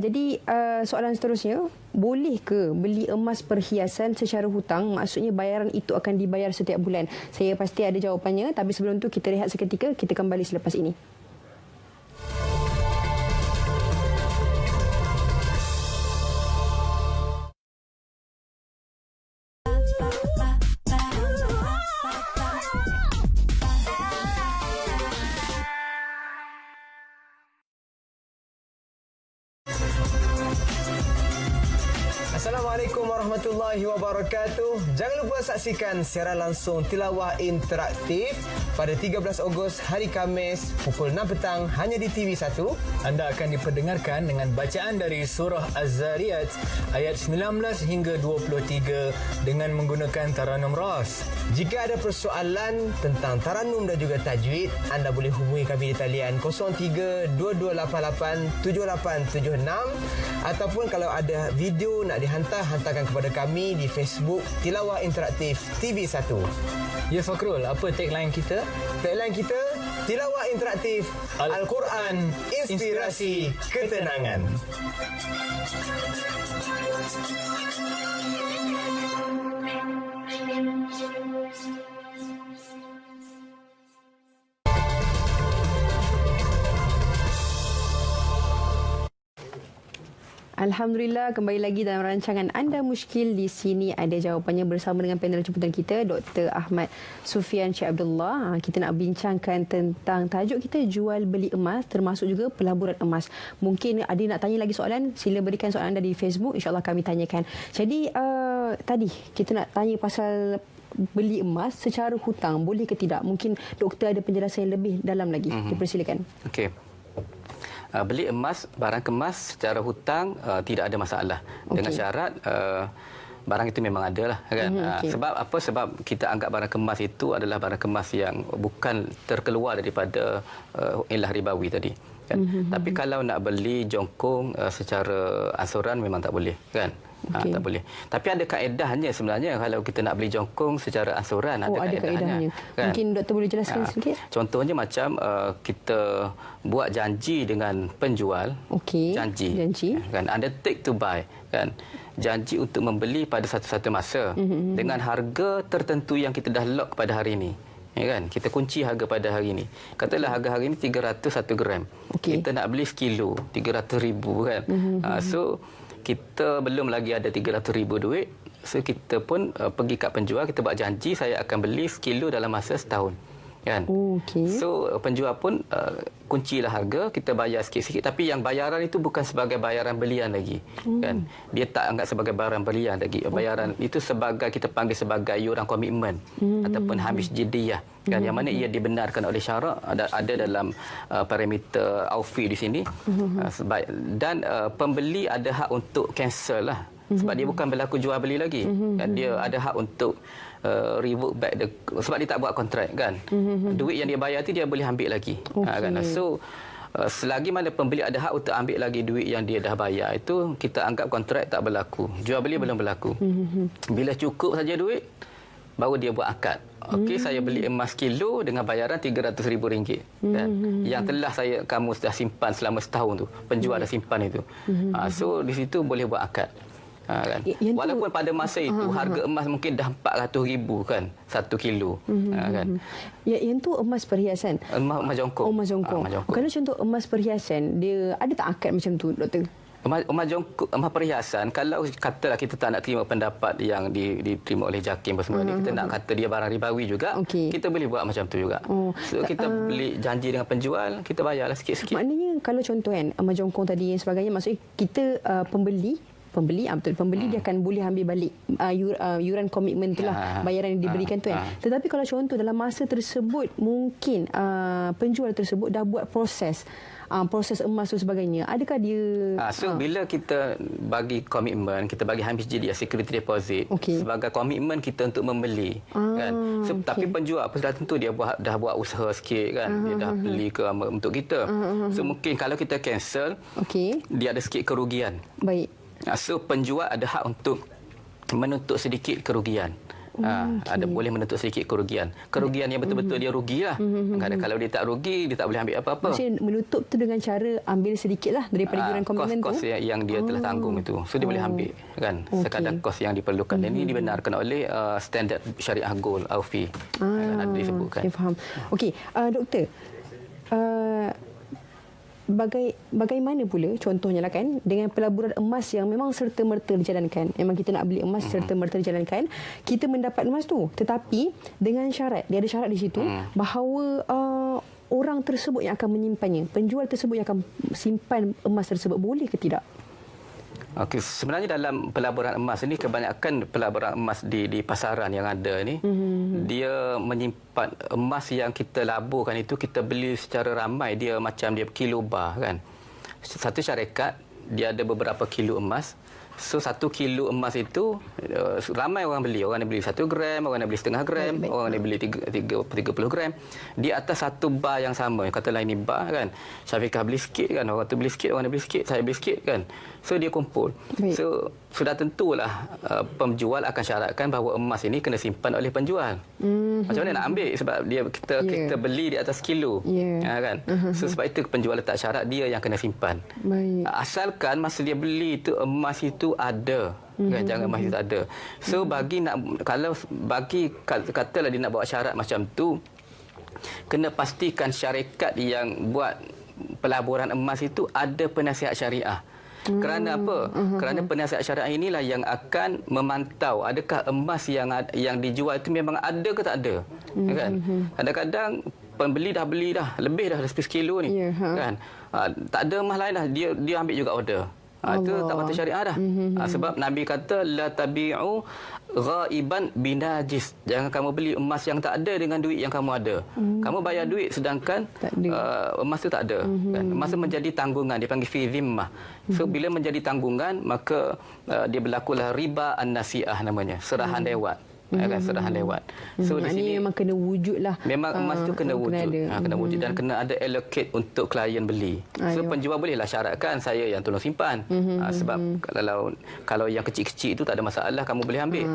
S1: Jadi soalan seterusnya, boleh ke beli emas perhiasan secara hutang? Maksudnya bayaran itu akan dibayar setiap bulan. Saya pasti ada jawapannya, tapi sebelum tu kita rehat seketika, kita kembali selepas ini.
S6: Assalamualaikum warahmatullahi wabarakatuh. Jangan lupa saksikan siaran langsung Tilawah Interaktif pada 13 Ogos hari Khamis pukul 6 petang hanya di TV1.
S7: Anda akan diperdengarkan dengan bacaan dari surah Az-Zariyat ayat 19 hingga 23 dengan menggunakan Taranum Ras.
S6: Jika ada persoalan tentang taranum dan juga tajwid, anda boleh hubungi kami di talian 03-2288-7876 ataupun kalau ada video nak hantarkan kepada kami di Facebook Tilawah Interaktif TV1.
S7: Ya Fakrul, apa tagline kita?
S6: Tagline kita, Tilawah Interaktif Al-Quran Inspirasi Ketenangan.
S1: Alhamdulillah, kembali lagi dalam rancangan Anda Muskil. Di sini ada jawapannya bersama dengan panel jemputan kita, Dr. Ahmad Sufian Syekh Abdullah. Kita nak bincangkan tentang tajuk kita, jual beli emas, termasuk juga pelaburan emas. Mungkin ada nak tanya lagi soalan, sila berikan soalan anda di Facebook, insyaAllah kami tanyakan. Jadi tadi kita nak tanya pasal beli emas secara hutang, boleh ke tidak? Mungkin doktor ada penjelasan yang lebih dalam lagi. Dipersilakan.
S2: Okey. Beli emas, barang kemas secara hutang tidak ada masalah. Dengan syarat barang itu memang ada lah kan. Sebab apa? Sebab kita anggap barang kemas itu adalah barang kemas yang bukan terkeluar daripada ilah ribawi tadi kan. Tapi kalau nak beli jongkong secara ansuran memang tak boleh kan. Tak boleh. Tapi ada kaedahnya sebenarnya kalau kita nak beli jongkong secara ansuran. Ada kaedahnya.
S1: Kan? Mungkin doktor boleh jelaskan sedikit?
S2: Contohnya macam kita buat janji dengan penjual. Janji. Kan? Undertake to buy. Kan? Janji untuk membeli pada satu-satu masa. Dengan harga tertentu yang kita dah lock pada hari ini. Ya kan? Kita kunci harga pada hari ini. Katalah harga hari ini 300 1 gram. Kita nak beli sekilo 300,000 kan. So kita belum lagi ada 300,000 duit. So kita pun pergi kat penjual, kita buat janji saya akan beli sekilo dalam masa setahun. Kan? So penjual pun kuncilah harga, kita bayar sikit-sikit, tapi yang bayaran itu bukan sebagai bayaran belian lagi. Kan? Dia tak anggap sebagai bayaran belian lagi. Bayaran itu sebagai, kita panggil sebagai yuran komitmen ataupun hamis jiddiyah. Kan? Yang mana ia dibenarkan oleh syarak, ada dalam parameter Aufi di sini. Dan pembeli ada hak untuk cancel lah. Sebab dia bukan berlaku jual beli lagi. Dia ada hak untuk revoke back sebab dia tak buat kontrak kan. Duit yang dia bayar tu dia boleh ambil lagi. Kan? So selagi mana pembeli ada hak untuk ambil lagi duit yang dia dah bayar, itu kita anggap kontrak tak berlaku. Jual beli belum berlaku. Bila cukup saja duit, baru dia buat akad. Okey, saya beli emas kilo dengan bayaran RM300,000 kan? Yang telah kamu sudah simpan selama setahun tu. Penjual dah simpan itu. So di situ boleh buat akad. Kan? Walaupun pada masa itu harga emas mungkin dah RM400,000 kan 1 kilo. Kan?
S1: Yang tu emas perhiasan.
S2: Emas jongkong.
S1: Emas jongkong. Kalau contoh emas perhiasan, dia ada tak akad macam tu, doktor?
S2: Emas jongkok, emas perhiasan, kalau katalah kita tak nak terima pendapat yang diterima oleh JAKIM semua ni, kita nak kata dia barang ribawi juga, kita boleh buat macam tu juga. So kita beli janji dengan penjual, kita bayarlah sikit-sikit.
S1: Maknanya kalau contoh kan emas jongkong tadi dan sebagainya, maksudnya kita pembeli dia akan boleh ambil balik yuran komitmen itulah, bayaran yang diberikan tu kan. Tetapi kalau contoh dalam masa tersebut mungkin penjual tersebut dah buat proses emas dan sebagainya, adakah dia
S2: bila kita bagi komitmen, kita bagi hamis jiddiyah security deposit sebagai komitmen kita untuk membeli kan. So, tapi penjual sudah tentu dia dah buat usaha sikit kan, dia dah beli ke untuk kita. So mungkin kalau kita cancel, dia ada sikit kerugian.
S1: Baik.
S2: So penjual ada hak untuk menuntut sedikit kerugian. Ada boleh menuntut sedikit kerugian. Kerugian yang betul-betul dia rugilah. Kalau dia tak rugi, dia tak boleh ambil apa-apa.
S1: Maksudnya menutup tu dengan cara ambil sedikitlah daripada yuran komitmen tu.
S2: Kos yang dia telah tanggung itu. So dia boleh ambil kan sekadar kos yang diperlukan. Dan ini dibenarkan oleh standard syariah gold AUFI. Ada disebutkan.
S1: Saya faham. Okey, doktor. Bagaimana pula contohnya lah kan dengan pelaburan emas yang memang serta-merta dijalankan. Memang kita nak beli emas serta-merta dijalankan. Kita mendapat emas tu, tetapi dengan syarat, dia ada syarat di situ bahawa orang tersebut yang akan menyimpannya, penjual tersebut yang akan simpan emas tersebut, boleh ke tidak?
S2: Okey, sebenarnya dalam pelaburan emas ini, kebanyakan pelaburan emas di pasaran yang ada ni, dia menyimpan emas yang kita laburkan itu, kita beli secara ramai, dia macam dia kilo bar kan. Satu syarikat dia ada beberapa kilo emas. So 1 kilo emas itu ramai orang beli. Orang yang beli 1 gram, orang yang beli setengah gram, orang yang beli 30 gram. Di atas satu bar yang sama. Katalah ini bar kan. Syafiqah beli sikit kan. Orang tu beli sikit, orang yang beli sikit, saya beli sikit kan. So dia kumpul. So sudah tentulah penjual akan syaratkan bahawa emas ini kena simpan oleh penjual. Macam mana nak ambil? Sebab kita beli di atas kilo. Kan? So sebab itu penjual letak syarat dia yang kena simpan. Asalkan masa dia beli itu emas itu ada. Kan? Jangan emas itu tak ada. So katalah dia nak bawa syarat macam tu, kena pastikan syarikat yang buat pelaburan emas itu ada penasihat syariah. Kerana apa? Kerana penasihat syariah inilah yang akan memantau adakah emas yang dijual itu memang ada ke tak ada. Kan? Kadang-kadang pembeli dah beli dah lebih dah 10 kilo ni. Kan? Tak ada emas lain dah, dia ambil juga order. Itu tak patut syariah dah. Sebab Nabi kata la tabi'u ghaiban binajis. Jangan kamu beli emas yang tak ada dengan duit yang kamu ada. Kamu bayar duit sedangkan emas itu tak ada. Kan? Emas itu menjadi tanggungan, dipanggil fi zimmah. So bila menjadi tanggungan, maka dia berlakulah riba an-nasi'ah namanya, serahan lewat. Serahan lewat. So di sini
S1: memang kena wujudlah.
S2: Memang emas itu kena wujud. Kena wujud dan kena ada allocate untuk klien beli. So penjual bolehlah syaratkan saya yang tolong simpan. Sebab kalau yang kecil-kecil itu tak ada masalah, kamu boleh ambil.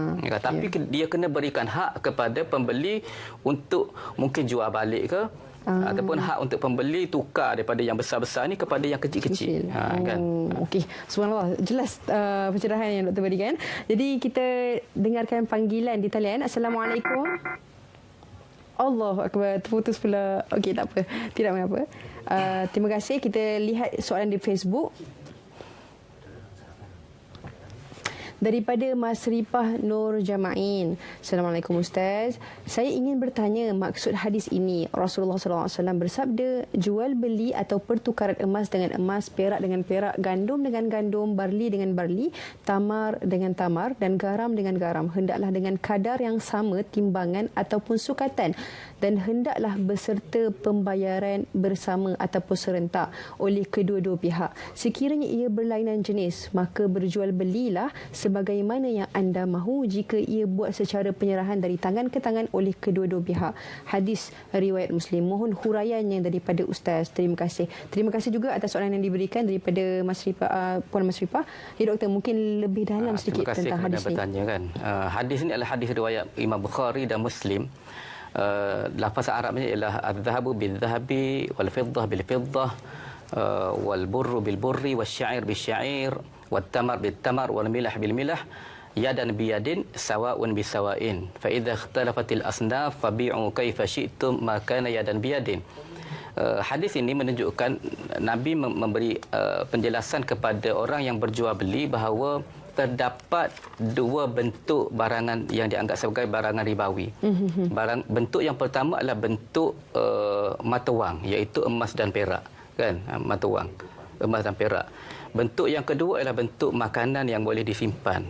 S2: Tapi dia kena berikan hak kepada pembeli untuk mungkin jual balik ke, ataupun hak untuk pembeli tukar daripada yang besar-besar ni kepada yang kecil-kecil. Kan?
S1: Okey, subhanallah, jelas pencerahan yang doktor berikan. Jadi kita dengarkan panggilan di talian. Assalamualaikum. Allahu akbar, terputus pula. Okey, tak apa. Tidak mengapa. Terima kasih. Kita lihat soalan di Facebook. Daripada Mas Ripah Nur Jama'in. Assalamualaikum Ustaz. Saya ingin bertanya maksud hadis ini. Rasulullah SAW bersabda, jual beli atau pertukaran emas dengan emas, perak dengan perak, gandum dengan gandum, barli dengan barli, tamar dengan tamar dan garam dengan garam. Hendaklah dengan kadar yang sama timbangan ataupun sukatan, dan hendaklah beserta pembayaran bersama ataupun serentak oleh kedua-dua pihak. Sekiranya ia berlainan jenis, maka berjual belilah sebagaimana yang anda mahu jika ia buat secara penyerahan dari tangan ke tangan oleh kedua-dua pihak. Hadis riwayat Muslim. Mohon huraiannya daripada Ustaz. Terima kasih. Terima kasih juga atas soalan yang diberikan daripada Mas Ripah, Puan Mas Ripah. Ya doktor, mungkin lebih dalam sedikit tentang hadis ini.
S2: Bertanya kan. Hadis ini adalah hadis riwayat Imam Bukhari dan Muslim. Lafaz Arabnya ialah az-zahabu bil-zahabi wal-fiddah bil-fiddah wal-burru bil-burri wasya'ir bil-sya'ir wat-tamar bil-tamar wal-milah bil-milah yadan biyadin sawa'un bisawa'in fa idza ikhtalafatil asnaf fabi'u kaifa syi'tum ma kana yadan biyadin. Hadis ini menunjukkan Nabi memberi penjelasan kepada orang yang berjual beli bahawa terdapat dua bentuk barangan yang dianggap sebagai barangan ribawi. Bentuk yang pertama adalah bentuk mata wang, iaitu emas dan perak, kan? Mata wang, emas dan perak. Bentuk yang kedua adalah bentuk makanan yang boleh disimpan.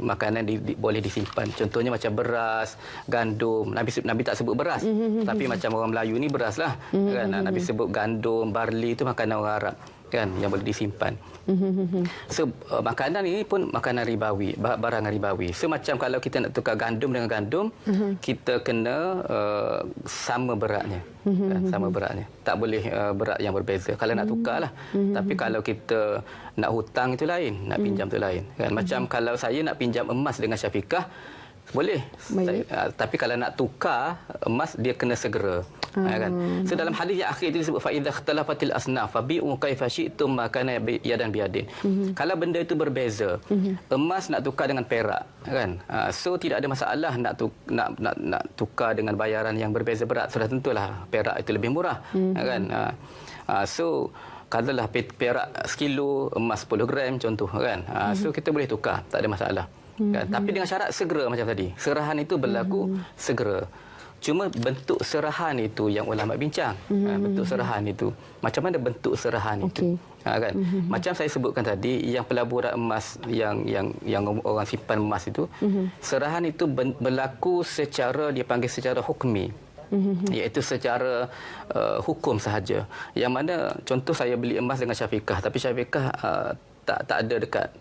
S2: Makanan boleh disimpan. Contohnya macam beras, gandum. Nabi tak sebut beras, tapi macam orang Melayu ni beras lah. Kan? Nabi sebut gandum, barli, itu makanan orang Arab, kan, yang boleh disimpan. So makanan ini pun makanan ribawi, barangan ribawi. So macam kalau kita nak tukar gandum dengan gandum, kita kena sama beratnya, kan? Sama beratnya. Tak boleh berat yang berbeza kalau nak tukarlah. Tapi kalau kita nak hutang itu lain, nak pinjam itu lain, kan? Macam kalau saya nak pinjam emas dengan Syafiqah, Boleh. Tapi kalau nak tukar emas, dia kena segera. Kan? So dalam hadis yang akhir itu disebut fa idza ikhtalafatil asnaf fabi'u kaifa syi'tum ma kana yadan biyadin. Kalau benda itu berbeza, emas nak tukar dengan perak, kan? So tidak ada masalah nak tukar dengan bayaran yang berbeza berat. Sudah tentulah perak itu lebih murah, kan? So katalah perak sekilo, emas 10 gram contoh, kan? So kita boleh tukar, tak ada masalah. Kan? Tapi dengan syarat segera macam tadi. Serahan itu berlaku segera. Cuma bentuk serahan itu yang ulama bincang. Bentuk serahan itu. Macam mana bentuk serahan itu? Kan? Macam saya sebutkan tadi, yang pelaburan emas yang orang simpan emas itu, serahan itu berlaku secara, dia panggil secara hukmi. Iaitu secara hukum sahaja. Yang mana contoh saya beli emas dengan Syafiqah, tapi Syafiqah tak ada dekat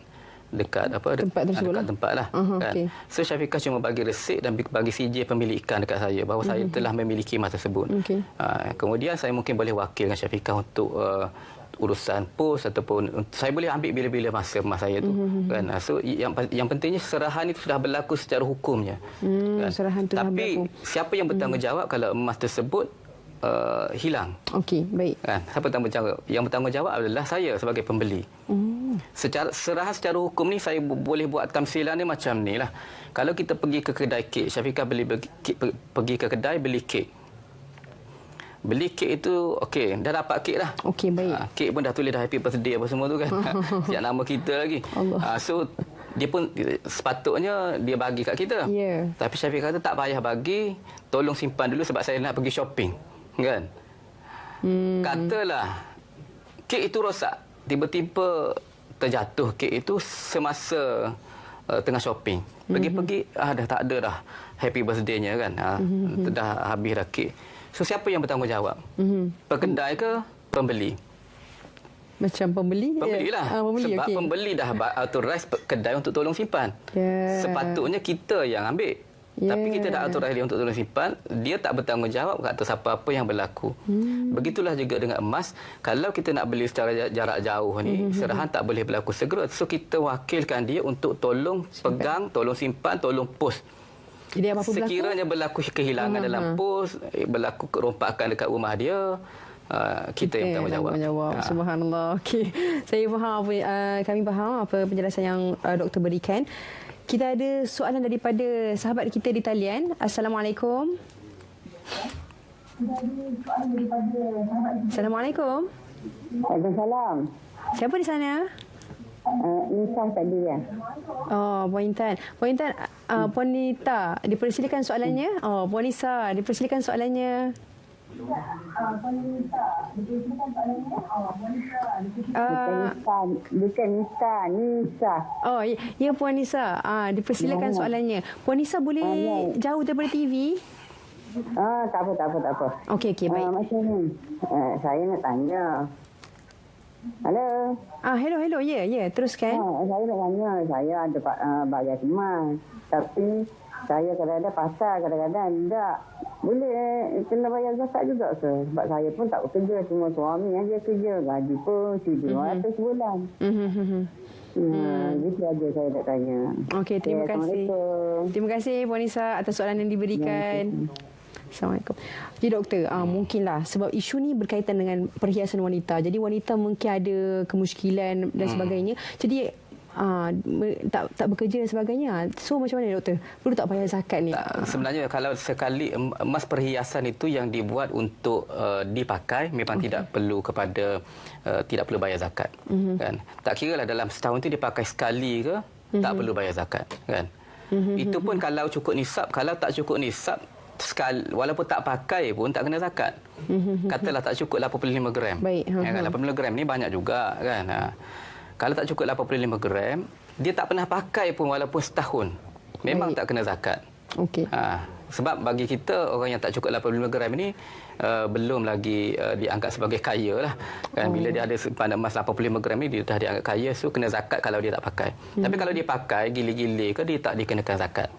S2: tempat tersebut dekat tempat lah, kan? Okay. So Syafiqah cuma bagi resip dan bagi sijil pemilikan dekat saya bahawa saya telah memiliki emas tersebut. Kemudian saya mungkin boleh wakil dengan Syafiqah untuk urusan pos ataupun saya boleh ambil bila-bila masa emas saya tu, kan? So yang pentingnya serahan itu sudah berlaku secara hukumnya, kan? Tapi siapa yang bertanggungjawab kalau emas tersebut hilang? Okey, baik. Kan? Siapa bertanggungjawab? Yang bertanggungjawab adalah saya sebagai pembeli. Serahan secara hukum ni saya boleh buat tamsilan ni macam ni lah. Kalau kita pergi ke kedai kek, Syafiqah pergi ke kedai beli kek. Beli kek itu, okey, dah dapat kek dah. Okey, baik. Kek pun dah tulis dah happy birthday apa semua tu, kan. Siap nama kita lagi. So dia pun sepatutnya dia bagi kat kita. Tapi Syafiqah kata tak payah bagi, tolong simpan dulu sebab saya nak pergi shopping, kan. Katalah kek itu rosak, tiba-tiba terjatuh kek itu semasa tengah shopping. Pergi-pergi dah tak ada dah happy birthday-nya, kan. Dah habis dah kek. So siapa yang bertanggungjawab? Pekedai ke pembeli?
S1: Macam pembeli?
S2: Pembelilah. Sebab pembeli dah authorize kedai untuk tolong simpan. Sepatutnya kita yang ambil. Tapi kita dah authorize dia untuk tolong simpan, dia tak bertanggungjawab ke atas apa-apa yang berlaku. Begitulah juga dengan emas. Kalau kita nak beli secara jarak jauh ni, serahan tak boleh berlaku segera. So kita wakilkan dia untuk tolong pegang, tolong simpan, tolong pos. Jadi apa-apa sekiranya berlaku kehilangan dalam pos, berlaku kerompakan dekat rumah dia, kita yang bertanggungjawab.
S1: Subhanallah. Okey. Saya faham kami faham apa penjelasan yang doktor berikan. Kita ada soalan daripada sahabat kita di talian. Assalamualaikum. Assalamualaikum.
S4: Waalaikumsalam.
S1: Siapa di sana?
S4: Intan tadi ya.
S1: Oh, Puan Intan. Puan Intan, Puan Nita, dipersilakan soalannya. Oh, Puan Nisa, dipersilakan soalannya.
S4: Bukan Nisa.
S1: Oh, ya Puan Nisa. Dipersilakan soalannya. Puan Nisa boleh jauh daripada TV?
S4: Tak apa.
S1: Okey, baik.
S4: Macam ni. Saya nak tanya. Hello.
S1: Hello. Ya, teruskan.
S4: Saya nak tanya. Saya ada bayar emas. Tapi saya kadang-kadang pasar, kadang-kadang tak. Boleh kena bayar zakat juga ke? Sebab saya pun tak bekerja. Cuma suami aja kerja. Gaji pun RM1,200 sebulan. Itu aja saya nak tanya.
S1: Okey, terima kasih. Terima kasih Puan Nisa atas soalan yang diberikan. Assalamualaikum. Jadi doktor, mungkinlah sebab isu ni berkaitan dengan perhiasan wanita. Jadi wanita mungkin ada kemusykilan dan sebagainya. Jadi tak bekerja dan sebagainya. So macam mana doktor? Perlu tak bayar zakat ni?
S2: Sebenarnya kalau sekali emas perhiasan itu yang dibuat untuk dipakai, memang tidak perlu tidak perlu bayar zakat. Kan? Tak kira lah dalam setahun itu dipakai sekali ke, tak perlu bayar zakat. Kan? Itu pun kalau cukup nisab. Kalau tak cukup nisab, walaupun tak pakai pun tak kena zakat. Katalah tak cukup 85 gram.
S1: Baik.
S2: Kan, 85 gram ni banyak juga, kan. Kalau tak cukup 85 gram, dia tak pernah pakai pun walaupun setahun, memang tak kena zakat. Okey. Sebab bagi kita orang yang tak cukup 85 gram ini belum lagi dianggap sebagai kaya lah. Kan, bila dia ada simpanan emas 85 gram ni dia dah dianggap kaya, so kena zakat kalau dia tak pakai. Tapi kalau dia pakai gili-gili ke, dia tak dikenakan zakat.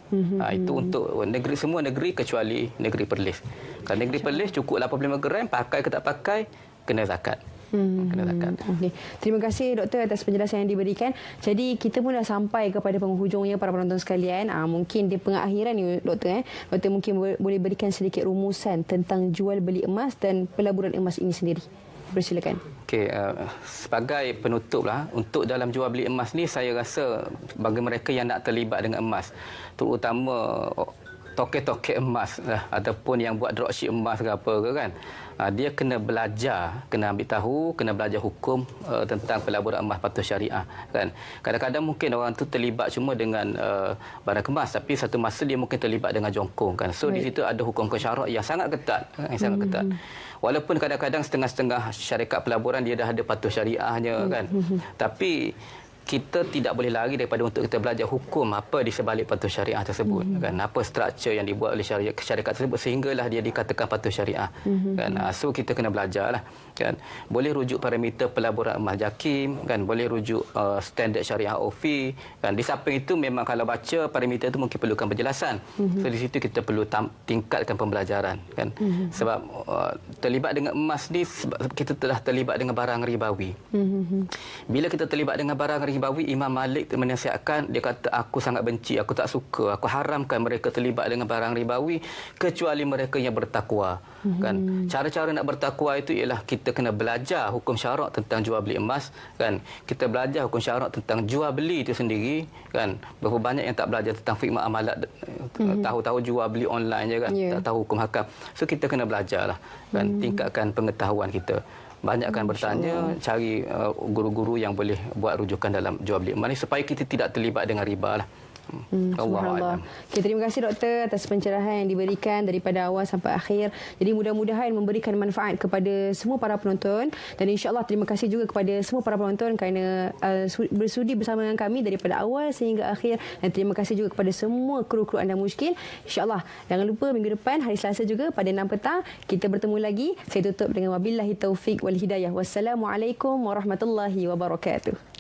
S2: Itu untuk semua negeri kecuali negeri Perlis. Kalau negeri Perlis cukup 85 gram, pakai ke tak pakai, kena zakat. Kena zakat.
S1: Okay. Terima kasih doktor atas penjelasan yang diberikan. Jadi kita pun dah sampai kepada penghujungnya para penonton sekalian. Mungkin di pengakhiran ni doktor doktor mungkin boleh berikan sedikit rumusan tentang jual beli emas dan pelaburan emas ini sendiri. Persilakan.
S2: Okey, sebagai penutup lah, untuk dalam jual beli emas ni saya rasa bagi mereka yang nak terlibat dengan emas, terutama toke-toke emas lah, ataupun yang buat dropship emas ke apa ke kan, dia kena belajar, kena ambil tahu, kena belajar hukum tentang pelaburan emas patuh syariah kan. Kadang-kadang mungkin orang tu terlibat cuma dengan barang kemas, tapi satu masa dia mungkin terlibat dengan jongkong kan. So di situ ada hukum kesyarak yang sangat ketat, ketat. Walaupun kadang-kadang setengah-setengah syarikat pelaburan dia dah ada patuh syariahnya kan. Tapi kita tidak boleh lari daripada untuk kita belajar hukum apa di sebalik patuh syariah tersebut kan, apa struktur yang dibuat oleh syarikat tersebut sehinggalah dia dikatakan patuh syariah kan. So kita kena belajarlah kan. Boleh rujuk parameter pelaburan emas JAKIM kan, boleh rujuk standard syariah OFI kan. Di samping itu memang kalau baca parameter itu mungkin perlukan penjelasan. So di situ kita perlu tingkatkan pembelajaran kan. Sebab terlibat dengan emas ni kita telah terlibat dengan barang ribawi. Bila kita terlibat dengan barang ribawi, Imam Malik menasihatkan, dia kata aku sangat benci, aku tak suka, aku haramkan mereka terlibat dengan barang ribawi kecuali mereka yang bertakwa kan. Cara-cara nak bertakwa itu ialah kita kena belajar hukum syarak tentang jual beli emas kan. Kita belajar hukum syarak tentang jual beli itu sendiri kan. Berapa banyak yang tak belajar tentang fikmah amalat, tahu-tahu jual beli online je kan, tak tahu hukum hakam. So kita kena belajarlah kan, tingkatkan pengetahuan kita. Banyakkan bertanya, cari guru-guru yang boleh buat rujukan dalam jual beli emas ni supaya kita tidak terlibat dengan riba lah.
S1: Subhanallah. Okay, terima kasih doktor atas pencerahan yang diberikan daripada awal sampai akhir. Jadi mudah-mudahan memberikan manfaat kepada semua para penonton, dan insya-Allah terima kasih juga kepada semua para penonton kerana bersudi bersama dengan kami daripada awal sehingga akhir, dan terima kasih juga kepada semua kru-kru Anda Mushkil. Insya-Allah jangan lupa minggu depan hari Selasa juga pada 6 petang kita bertemu lagi. Saya tutup dengan wabillahi taufik wal hidayah. Wassalamualaikum warahmatullahi wabarakatuh.